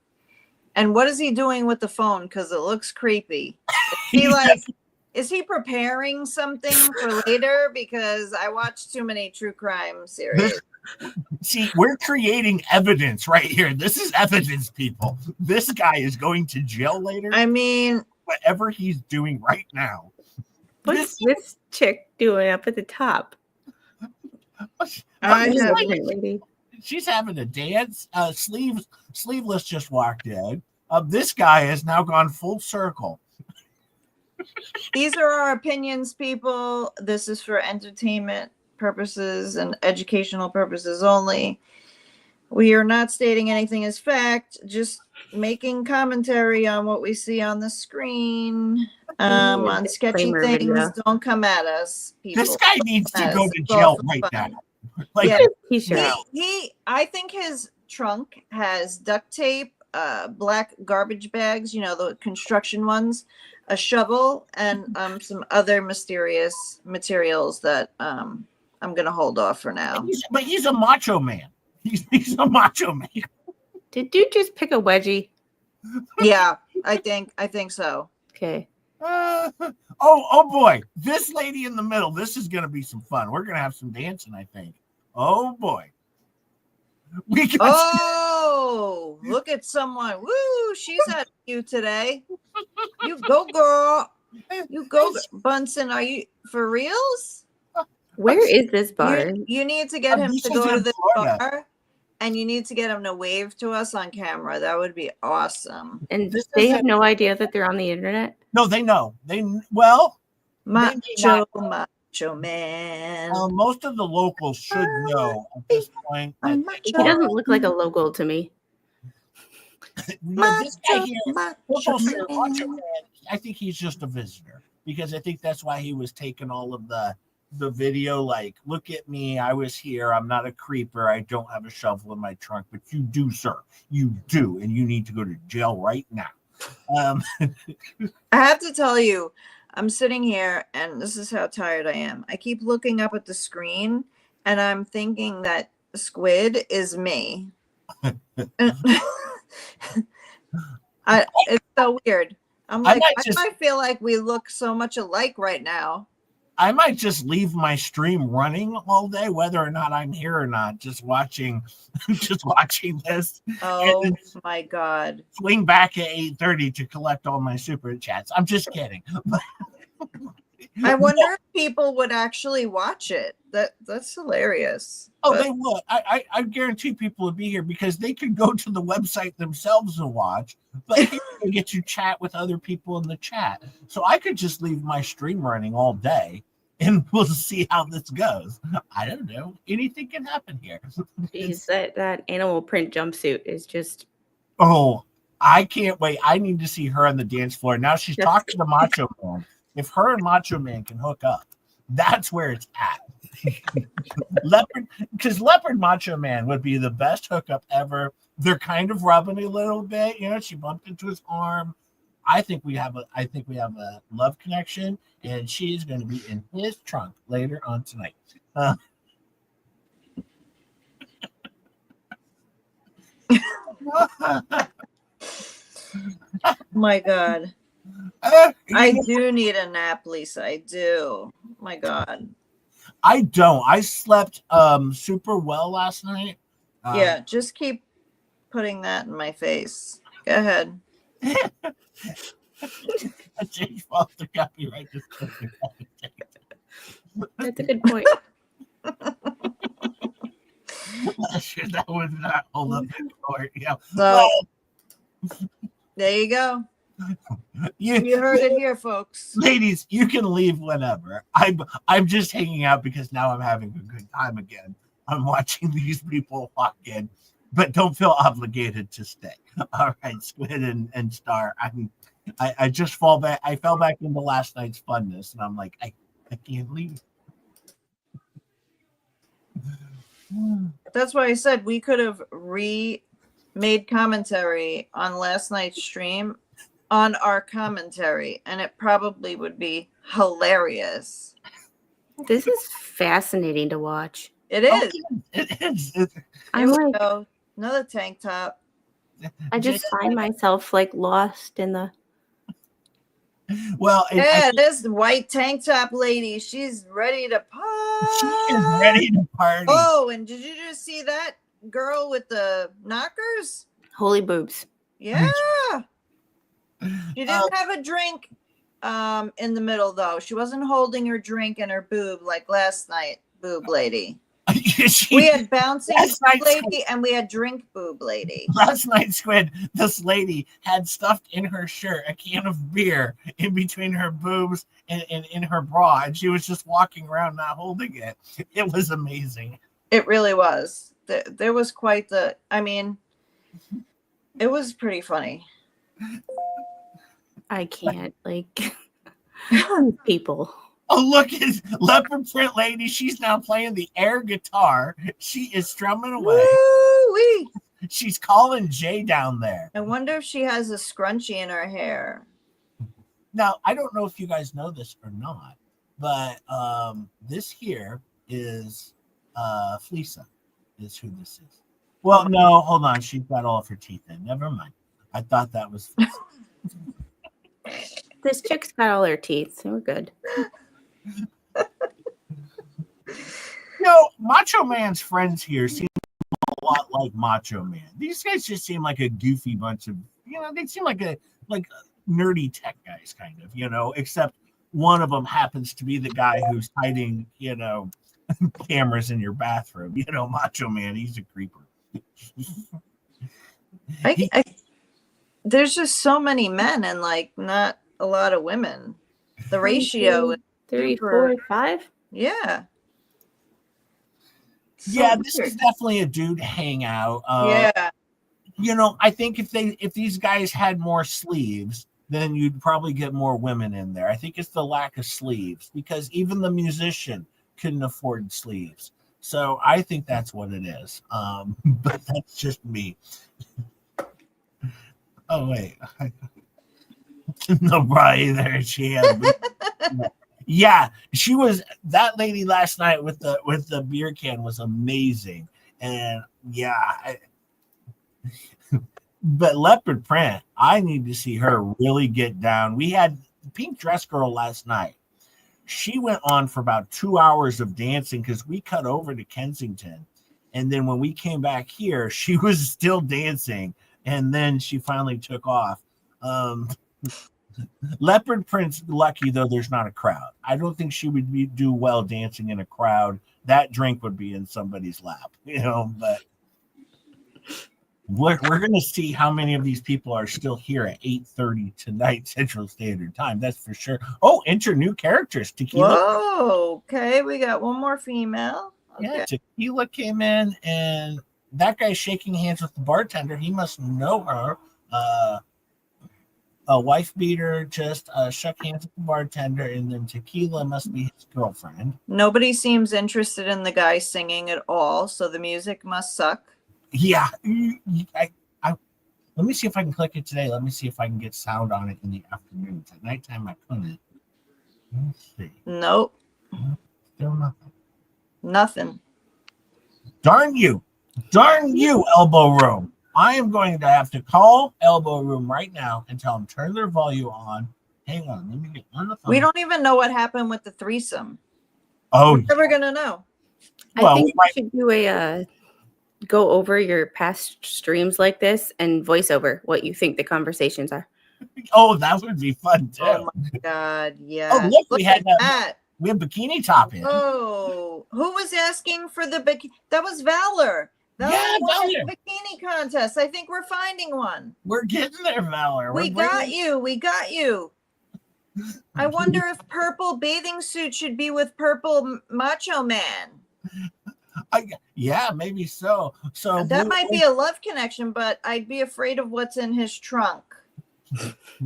And what is he doing with the phone? Because it looks creepy. Is he preparing something for later? Because I watch too many true crime series. See, we're creating evidence right here. This is evidence, people. This guy is going to jail later. I mean, whatever he's doing right now. What's this chick doing up at the top? She's having a dance. Sleeveless just walked in. This guy has now gone full circle. These are our opinions, people. This is for entertainment purposes and educational purposes only. We are not stating anything as fact, just making commentary on what we see on the screen. On sketchy things, video. Don't come at us, people. This guy needs to go to jail right now. I think his trunk has duct tape, black garbage bags, the construction ones, a shovel, and some other mysterious materials that I'm gonna hold off for now. But he's a macho man. He's a macho man. Did you just pick a wedgie? Yeah, I think so. Okay. Oh boy, this lady in the middle. This is gonna be some fun. We're gonna have some dancing, I think. Oh boy. Look at someone. Woo, she's at you today. You go, girl. You go, Bunsen. Are you for reals? Where is this bar? You need to get him to go to this bar, and you need to get him to wave to us on camera. That would be awesome. And they have no idea that they're on the internet? No, they know. Macho man. Most of the locals should know at this point. He doesn't look like a local to me. This guy here, Macho Macho Man. Man, I think he's just a visitor because I think that's why he was taking all of the video. Like, look at me, I was here. I'm not a creeper. I don't have a shovel in my trunk, but you do, sir. You do, and you need to go to jail right now. I have to tell you, I'm sitting here and this is how tired I am. I keep looking up at the screen and I'm thinking that Squid is me. It's so weird. I'm like, I feel like we look so much alike right now. I might just leave my stream running all day, whether or not I'm here or not, just watching this. Oh my God. Swing back at 8:30 to collect all my super chats. I'm just kidding. I wonder if people would actually watch it. That's hilarious. Oh, they would. I guarantee people would be here because they could go to the website themselves and watch, but here they get to chat with other people in the chat. So I could just leave my stream running all day and we'll see how this goes. I don't know. Anything can happen here. Jeez, that animal print jumpsuit is just... Oh, I can't wait. I need to see her on the dance floor. Now she's talking to Macho Man. If her and Macho Man can hook up, that's where it's at. Leopard Macho Man would be the best hookup ever. They're kind of rubbing a little bit, she bumped into his arm. I think we have a love connection, and she's going to be in his trunk later on tonight. My God. I do need a nap, Lisa. I do. My God. I don't. I slept super well last night. Yeah, just keep putting that in my face. Go ahead. I changed off the copyright. That's a good point. That would not hold up in court. Yeah. So, there you go. You heard it here, folks. Ladies, you can leave whenever. I'm just hanging out because now I'm having a good time again. I'm watching these people walk in, but don't feel obligated to stay. All right, Squid and Star. I just fall back. I fell back into last night's funness, and I'm like, I can't leave. That's why I said we could have made commentary on last night's stream on our commentary, and it probably would be hilarious. This is fascinating to watch. It is. It is. I'm like, go. Another tank top. I just find myself like lost in the... Well, this white tank top lady, she's ready to party. She is ready to party. Oh, and did you just see that girl with the knockers? Holy boobs. Yeah. She didn't have a drink in the middle, though. She wasn't holding her drink in her boob like last night, boob lady. We had bouncing lady and we had drink boob lady. Last night, Squid, this lady had stuffed in her shirt a can of beer in between her boobs and in her bra, and she was just walking around not holding it. It was amazing. It really was. There was quite the... I mean, it was pretty funny. I can't, like... people. Oh, look, it's leopard print lady. She's now playing the air guitar. She is strumming away. Woo-wee. She's calling Jay down there. I wonder if she has a scrunchie in her hair. Now, I don't know if you guys know this or not, but this here is Fleesa, is who this is. Well, no, hold on. She's got all of her teeth in. Never mind. I thought that was Fleesa. This chick's got all her teeth, so we're good. Macho Man's friends here seem a lot like Macho Man. These guys just seem like a goofy bunch of, they seem like nerdy tech guys, kind of, except one of them happens to be the guy who's hiding, cameras in your bathroom. Macho Man, he's a creeper. There's just so many men and not a lot of women. The ratio is 3, 4, 5. Yeah. Yeah, this is definitely a dude hangout. Yeah. I think if these guys had more sleeves, then you'd probably get more women in there. I think it's the lack of sleeves, because even the musician couldn't afford sleeves. So I think that's what it is. But that's just me. Oh wait, no, probably there she has. Yeah, she was, that lady last night with the beer can was amazing, and yeah. But leopard print, I need to see her really get down. We had Pink Dress Girl last night. She went on for about 2 hours of dancing because we cut over to Kensington. And then when we came back here, she was still dancing. And then she finally took off. Leopard Print's lucky, though, there's not a crowd. I don't think she would do well dancing in a crowd. That drink would be in somebody's lap, but we're going to see how many of these people are still here at 8:30 tonight Central Standard Time. That's for sure. Oh, enter new characters. Tequila. Whoa. Okay, we got one more female. Okay. Yeah, Tequila came in, and that guy's shaking hands with the bartender. He must know her. A wife beater just shook hands with the bartender, and then Tequila must be his girlfriend. Nobody seems interested in the guy singing at all, so the music must suck. Yeah, let me see if I can click it today. Let me see if I can get sound on it in the afternoon. At nighttime, I couldn't. Let's see. Nope. Still nothing. Nothing. Darn you, Elbow Room. I am going to have to call Elbow Room right now and tell them turn their volume on. Hang on, let me get on the phone. We don't even know what happened with the threesome. Oh, we're never gonna know. I think we should do a go over your past streams like this and voice over what you think the conversations are. Oh, that would be fun too. Oh my God, yeah. Oh, look, we had that. We have bikini top in. Oh, who was asking for the bikini? That was Valor. Valor Valor. Bikini contest. I think we're finding one. We're getting there, Valor. We got you. I wonder if purple bathing suit should be with purple macho man. Yeah, maybe so. So that might be a love connection, but I'd be afraid of what's in his trunk.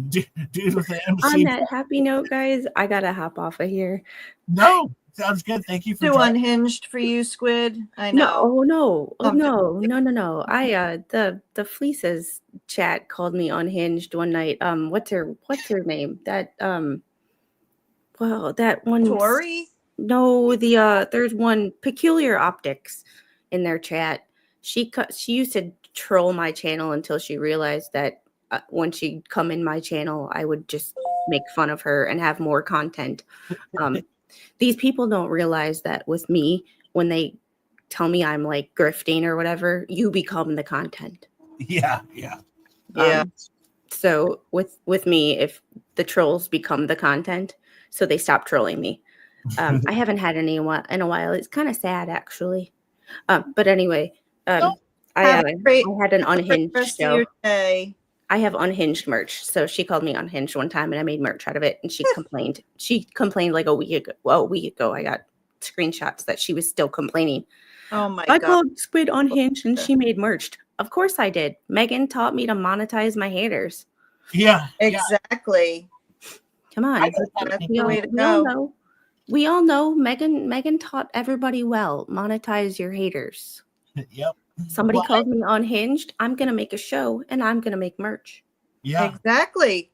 Dude with the MC. On that happy note, guys, I gotta hop off of here. No, sounds good. Thank you for Too unhinged for you, Squid. I know. No. I the Fleeces chat called me unhinged one night. What's her name? That that one. Tori? No, there's one Peculiar Optics in their chat. She used to troll my channel until she realized that when she'd come in my channel, I would just make fun of her and have more content. These people don't realize that with me, when they tell me I'm like grifting or whatever, you become the content. Yeah. So with me, if the trolls become the content, so they stop trolling me. I haven't had any in a while. It's kind of sad, actually. But anyway, I had an unhinged show. I have unhinged merch. So she called me unhinged one time and I made merch out of it. And she complained. She complained like a week ago. Well, a week ago, I got screenshots that she was still complaining. Oh my God. I called Squid unhinged and she made merch. Of course I did. Megan taught me to monetize my haters. Yeah. Exactly. Come on. We all know Megan taught everybody well. Monetize your haters. Yep. Somebody called me unhinged. I'm going to make a show and I'm going to make merch. Yeah. Exactly.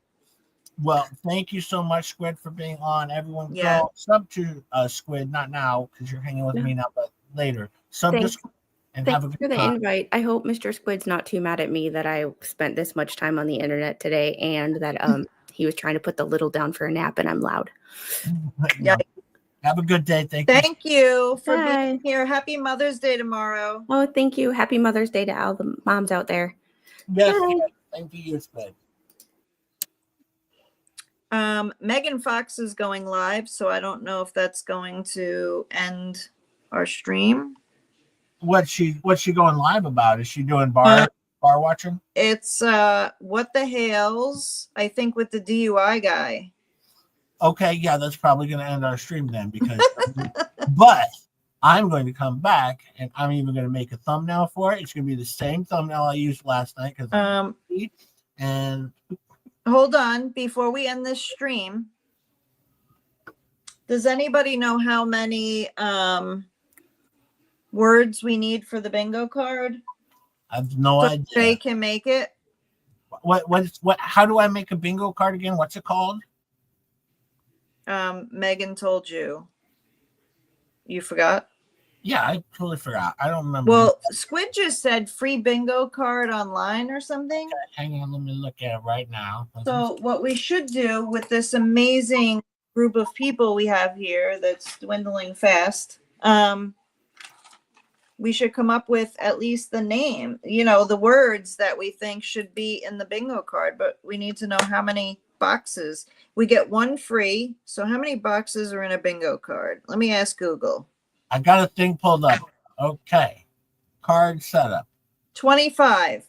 Well, thank you so much, Squid, for being on. Everyone go sub to Squid, not now because you're hanging with me now, but later. Sub to Squid and have a good Thanks for time. the invite. I hope Mr. Squid's not too mad at me that I spent this much time on the internet today and that he was trying to put the little down for a nap and I'm loud. Yeah. Have a good day. Thank you for being here. Happy Mother's Day tomorrow. Oh, thank you. Happy Mother's Day to all the moms out there. Yes. Thank you, Squid. Megan Fox is going live, so I don't know if that's going to end our stream. What's she going live about? Is she doing bar watching? It's What the Hales, I think, with the DUI guy. Okay, yeah, that's probably going to end our stream then because but I'm going to come back and I'm even going to make a thumbnail for it. It's going to be the same thumbnail I used last night and hold on before we end this stream. Does anybody know how many words we need for the bingo card? I have no idea. They can make it. What how do I make a bingo card again? What's it called? Megan told you. You forgot? Yeah, I totally forgot. I don't remember. Well, Squid just said free bingo card online or something. Hang on, let me look at it right now. So what we should do with this amazing group of people we have here that's dwindling fast, we should come up with at least the name, the words that we think should be in the bingo card, but we need to know how many boxes. We get one free. So how many boxes are in a bingo card? Let me ask Google. I got a thing pulled up. Okay. Card setup. 25.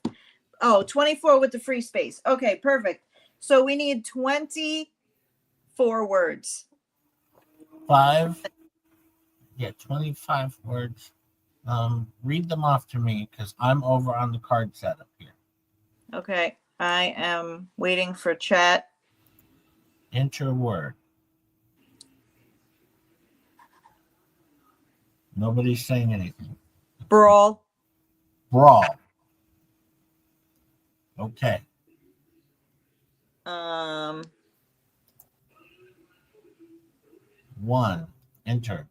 Oh, 24 with the free space. Okay, perfect. So we need 24 words. 25 words. Read them off to me because I'm over on the card setup here. Okay. I am waiting for chat. Enter a word. Nobody's saying anything. Brawl. Brawl. Okay. One. Enter.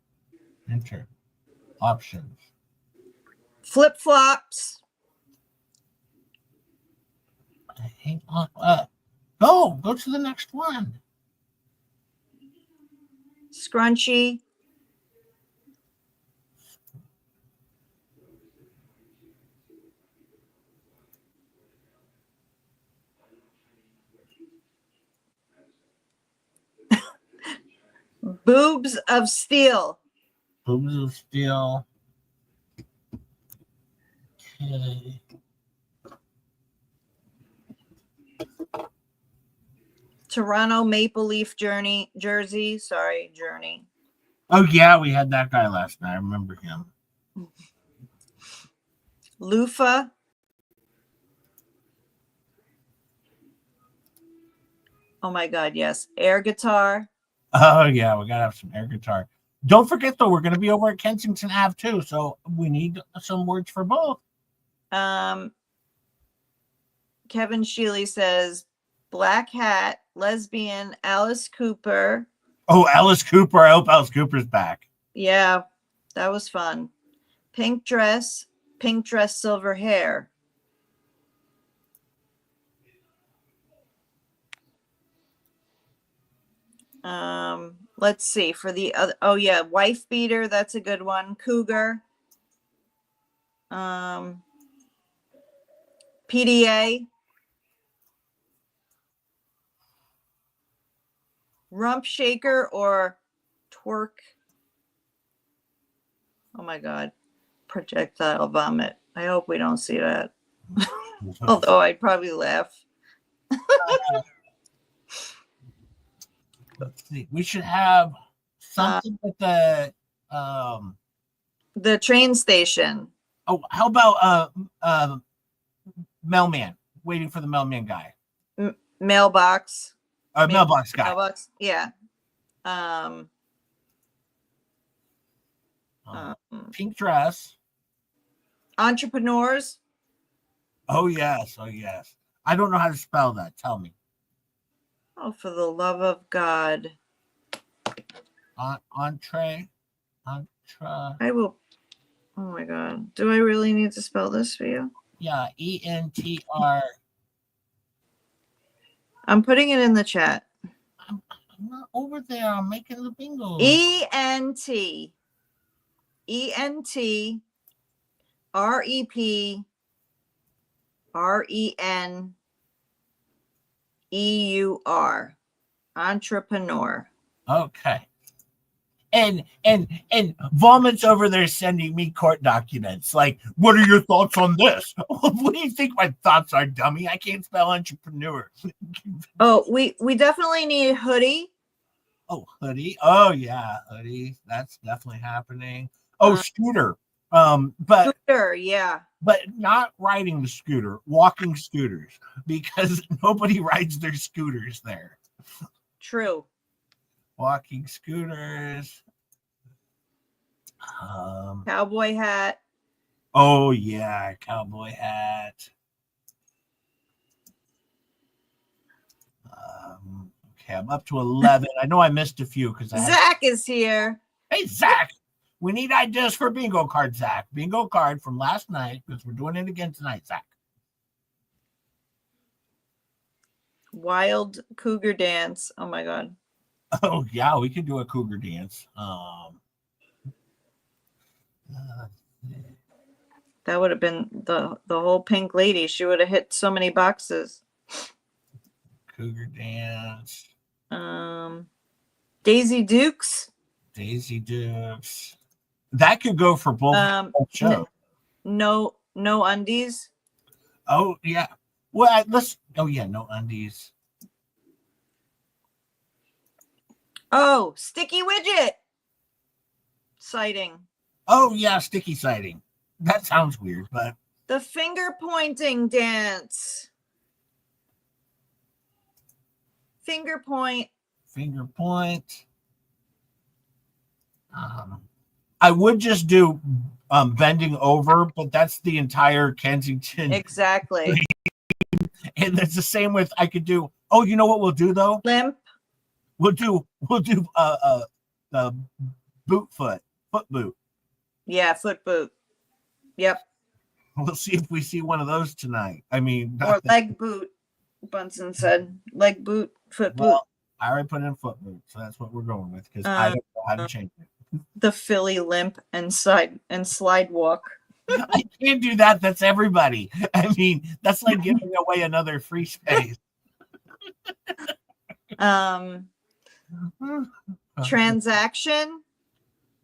Options. Flip-flops. Hang on. Go to the next one. Scrunchy. Boobs of steel. Boobs of steel. Okay. Toronto Maple Leaf jersey. Sorry, journey. Oh yeah, we had that guy last night. I remember him. Loofah. Oh my God, yes. Air guitar. Oh yeah, we gotta have some air guitar. Don't forget though, we're gonna be over at Kensington Ave too, so we need some words for both. Kevin Sheely says black hat, lesbian, Alice Cooper. Oh, Alice Cooper. I hope Alice Cooper's back. Yeah, that was fun. Pink dress, silver hair. Let's see for the other. Oh yeah, wife beater. That's a good one. Cougar. PDA. Rump shaker or twerk. Oh my God. Projectile vomit. I hope we don't see that. Although I'd probably laugh. Let's see. We should have something with the train station. Oh, how about mailman? Waiting for the mailman guy. Mailbox. Mailbox guy. Mailbox. Yeah. Pink dress. Entrepreneurs. Oh yes. I don't know how to spell that. Tell me. Oh, for the love of God. Entree. I will. Oh my God. Do I really need to spell this for you? Yeah. ENTR. I'm putting it in the chat. I'm not over there. I'm making the bingo. ENT. REPRENEUR. Entrepreneur. Okay. And Vomit's over there sending me court documents. Like, what are your thoughts on this? What do you think my thoughts are, dummy? I can't spell entrepreneur. Oh, we definitely need hoodie. Oh, hoodie. Oh yeah, hoodie. That's definitely happening. Oh, scooter. But Scooter, yeah. but not riding the scooter, walking scooters, because nobody rides their scooters there. True. Walking scooters. Cowboy hat. Oh yeah, cowboy hat. Okay, I'm up to 11. I know I missed a few because Zach is here. Hey Zach, we need ideas for bingo card, Zach. Bingo card from last night because we're doing it again tonight, Zach. Wild cougar dance. Oh my god. Oh yeah, we could do a cougar dance. That would have been the whole pink lady. She would have hit so many boxes. Cougar dance. Daisy Dukes. Daisy Dukes. That could go for both shows. No undies. Oh yeah. Well, let's. Oh yeah, no undies. Oh, sticky widget sighting. Oh yeah, sticky sighting. That sounds weird, but The finger pointing dance. Finger point. finger point. I would just do bending over, but that's the entire Kensington. Exactly. And it's the same with I could do. Oh, you know what we'll do though? Limp. We'll do the foot boot. Yeah, foot boot. Yep. We'll see if we see one of those tonight. I mean, Or leg boot. Bunsen said leg boot, foot boot. well, I already put in foot boot, so that's what we're going with because I don't know how to change it. The Philly limp and slide walk. I can't do that. That's everybody. I mean, that's like giving away another free space. Transaction.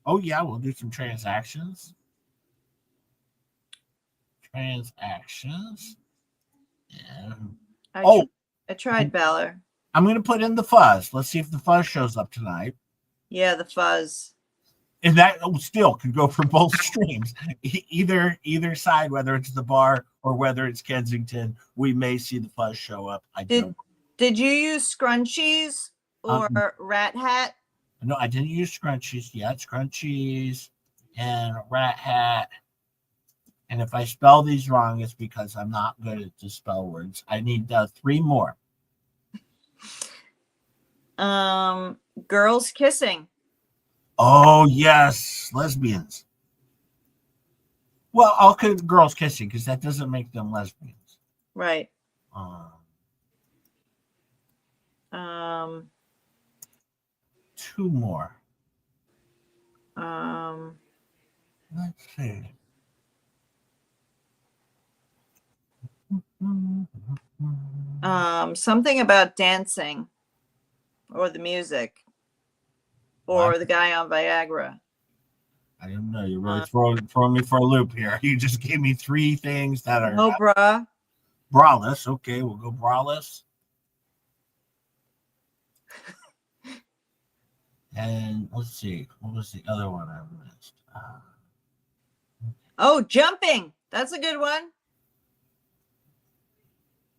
Oh yeah, we'll do some transactions. Transactions. And I tried Valor. I'm gonna put in the fuzz. Let's see if the fuzz shows up tonight. Yeah, the fuzz. And that still could go for both streams. Either side, whether it's the bar or whether it's Kensington, we may see the fuzz show up. Did you use scrunchies or rat hat? No, I didn't use scrunchies yet. Scrunchies and rat hat. And if I spell these wrong, it's because I'm not good at to spell words. I need 3 more. Girls kissing. Oh yes, lesbians. Well, I'll put girls kissing because that doesn't make them lesbians. Right. 2 more. Let's see. Something about dancing or the music or the guy on Viagra. I don't know. You're really throwing me for a loop here. You just gave me 3 things that are no bra. Braless. Okay, we'll go braless. And let's see. What was the other one I missed? Oh, jumping. That's a good one.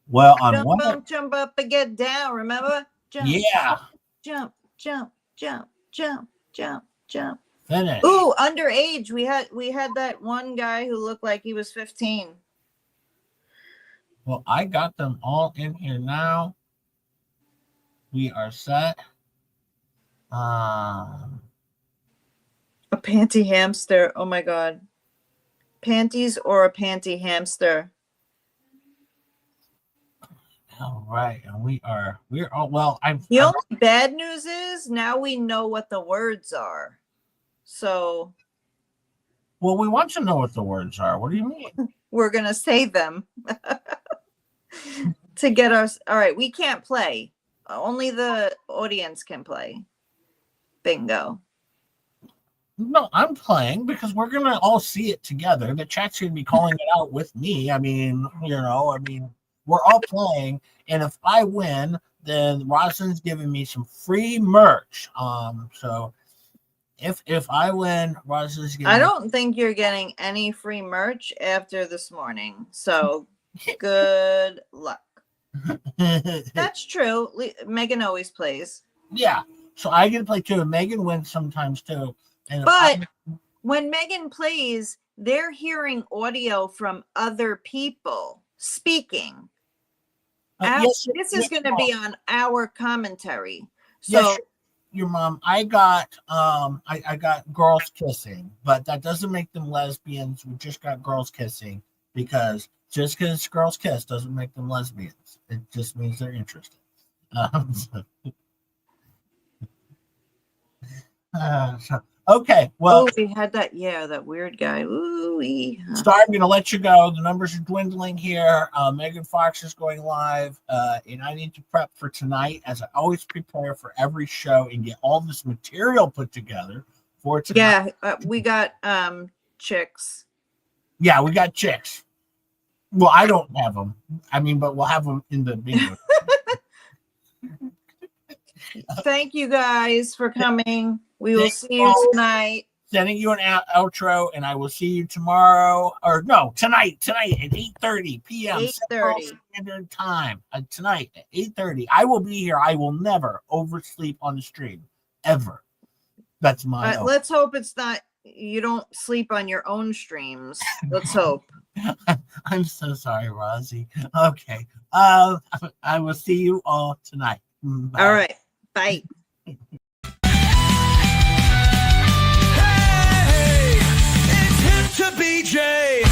Well, on Jump up and get down. Remember? Jump, yeah. Jump. Finish. Ooh, underage. We had that one guy who looked like he was 15. Well, I got them all in here now. We are set. A panty hamster. Oh my god. Panties or a panty hamster. All right, and we're all well. The only bad news is now we know what the words are. So. Well, we want to know what the words are. What do you mean? We're gonna say them to get us. All right, we can't play. Only the audience can play. Bingo. No, I'm playing because we're gonna all see it together. The chat's gonna be calling it out with me. I mean, we're all playing, and if I win, then Rosalind's giving me some free merch. So If I win, Roz is I don't think you're getting any free merch after this morning. So good luck. That's true. Megan always plays. Yeah. So I get to play too. And Megan wins sometimes too. And But when Megan plays, they're hearing audio from other people speaking. yes, This is going to be on our commentary. So yes, your mom. I got girls kissing, but that doesn't make them lesbians. We just got girls kissing because just because girls kiss doesn't make them lesbians. It just means they're interested. Okay, well, we had that weird guy. So I'm going to let you go. The numbers are dwindling here. Megan Fox is going live, and I need to prep for tonight, as I always prepare for every show and get all this material put together for tonight. Yeah, we got chicks. Yeah, we got chicks. Well, I don't have them. I mean, but we'll have them in the bingo. Thank you guys for coming. We will see you tonight. Sending you an outro, and I will see you tomorrow, or no, tonight at 8:30 p.m. 8:30 Standard Time. Tonight at 8:30. I will be here. I will never oversleep on the stream, ever. That's my. Let's hope it's not. You don't sleep on your own streams. Let's hope. I'm so sorry, Rosie. Okay. I will see you all tonight. Bye. All right. Bye. To BJ.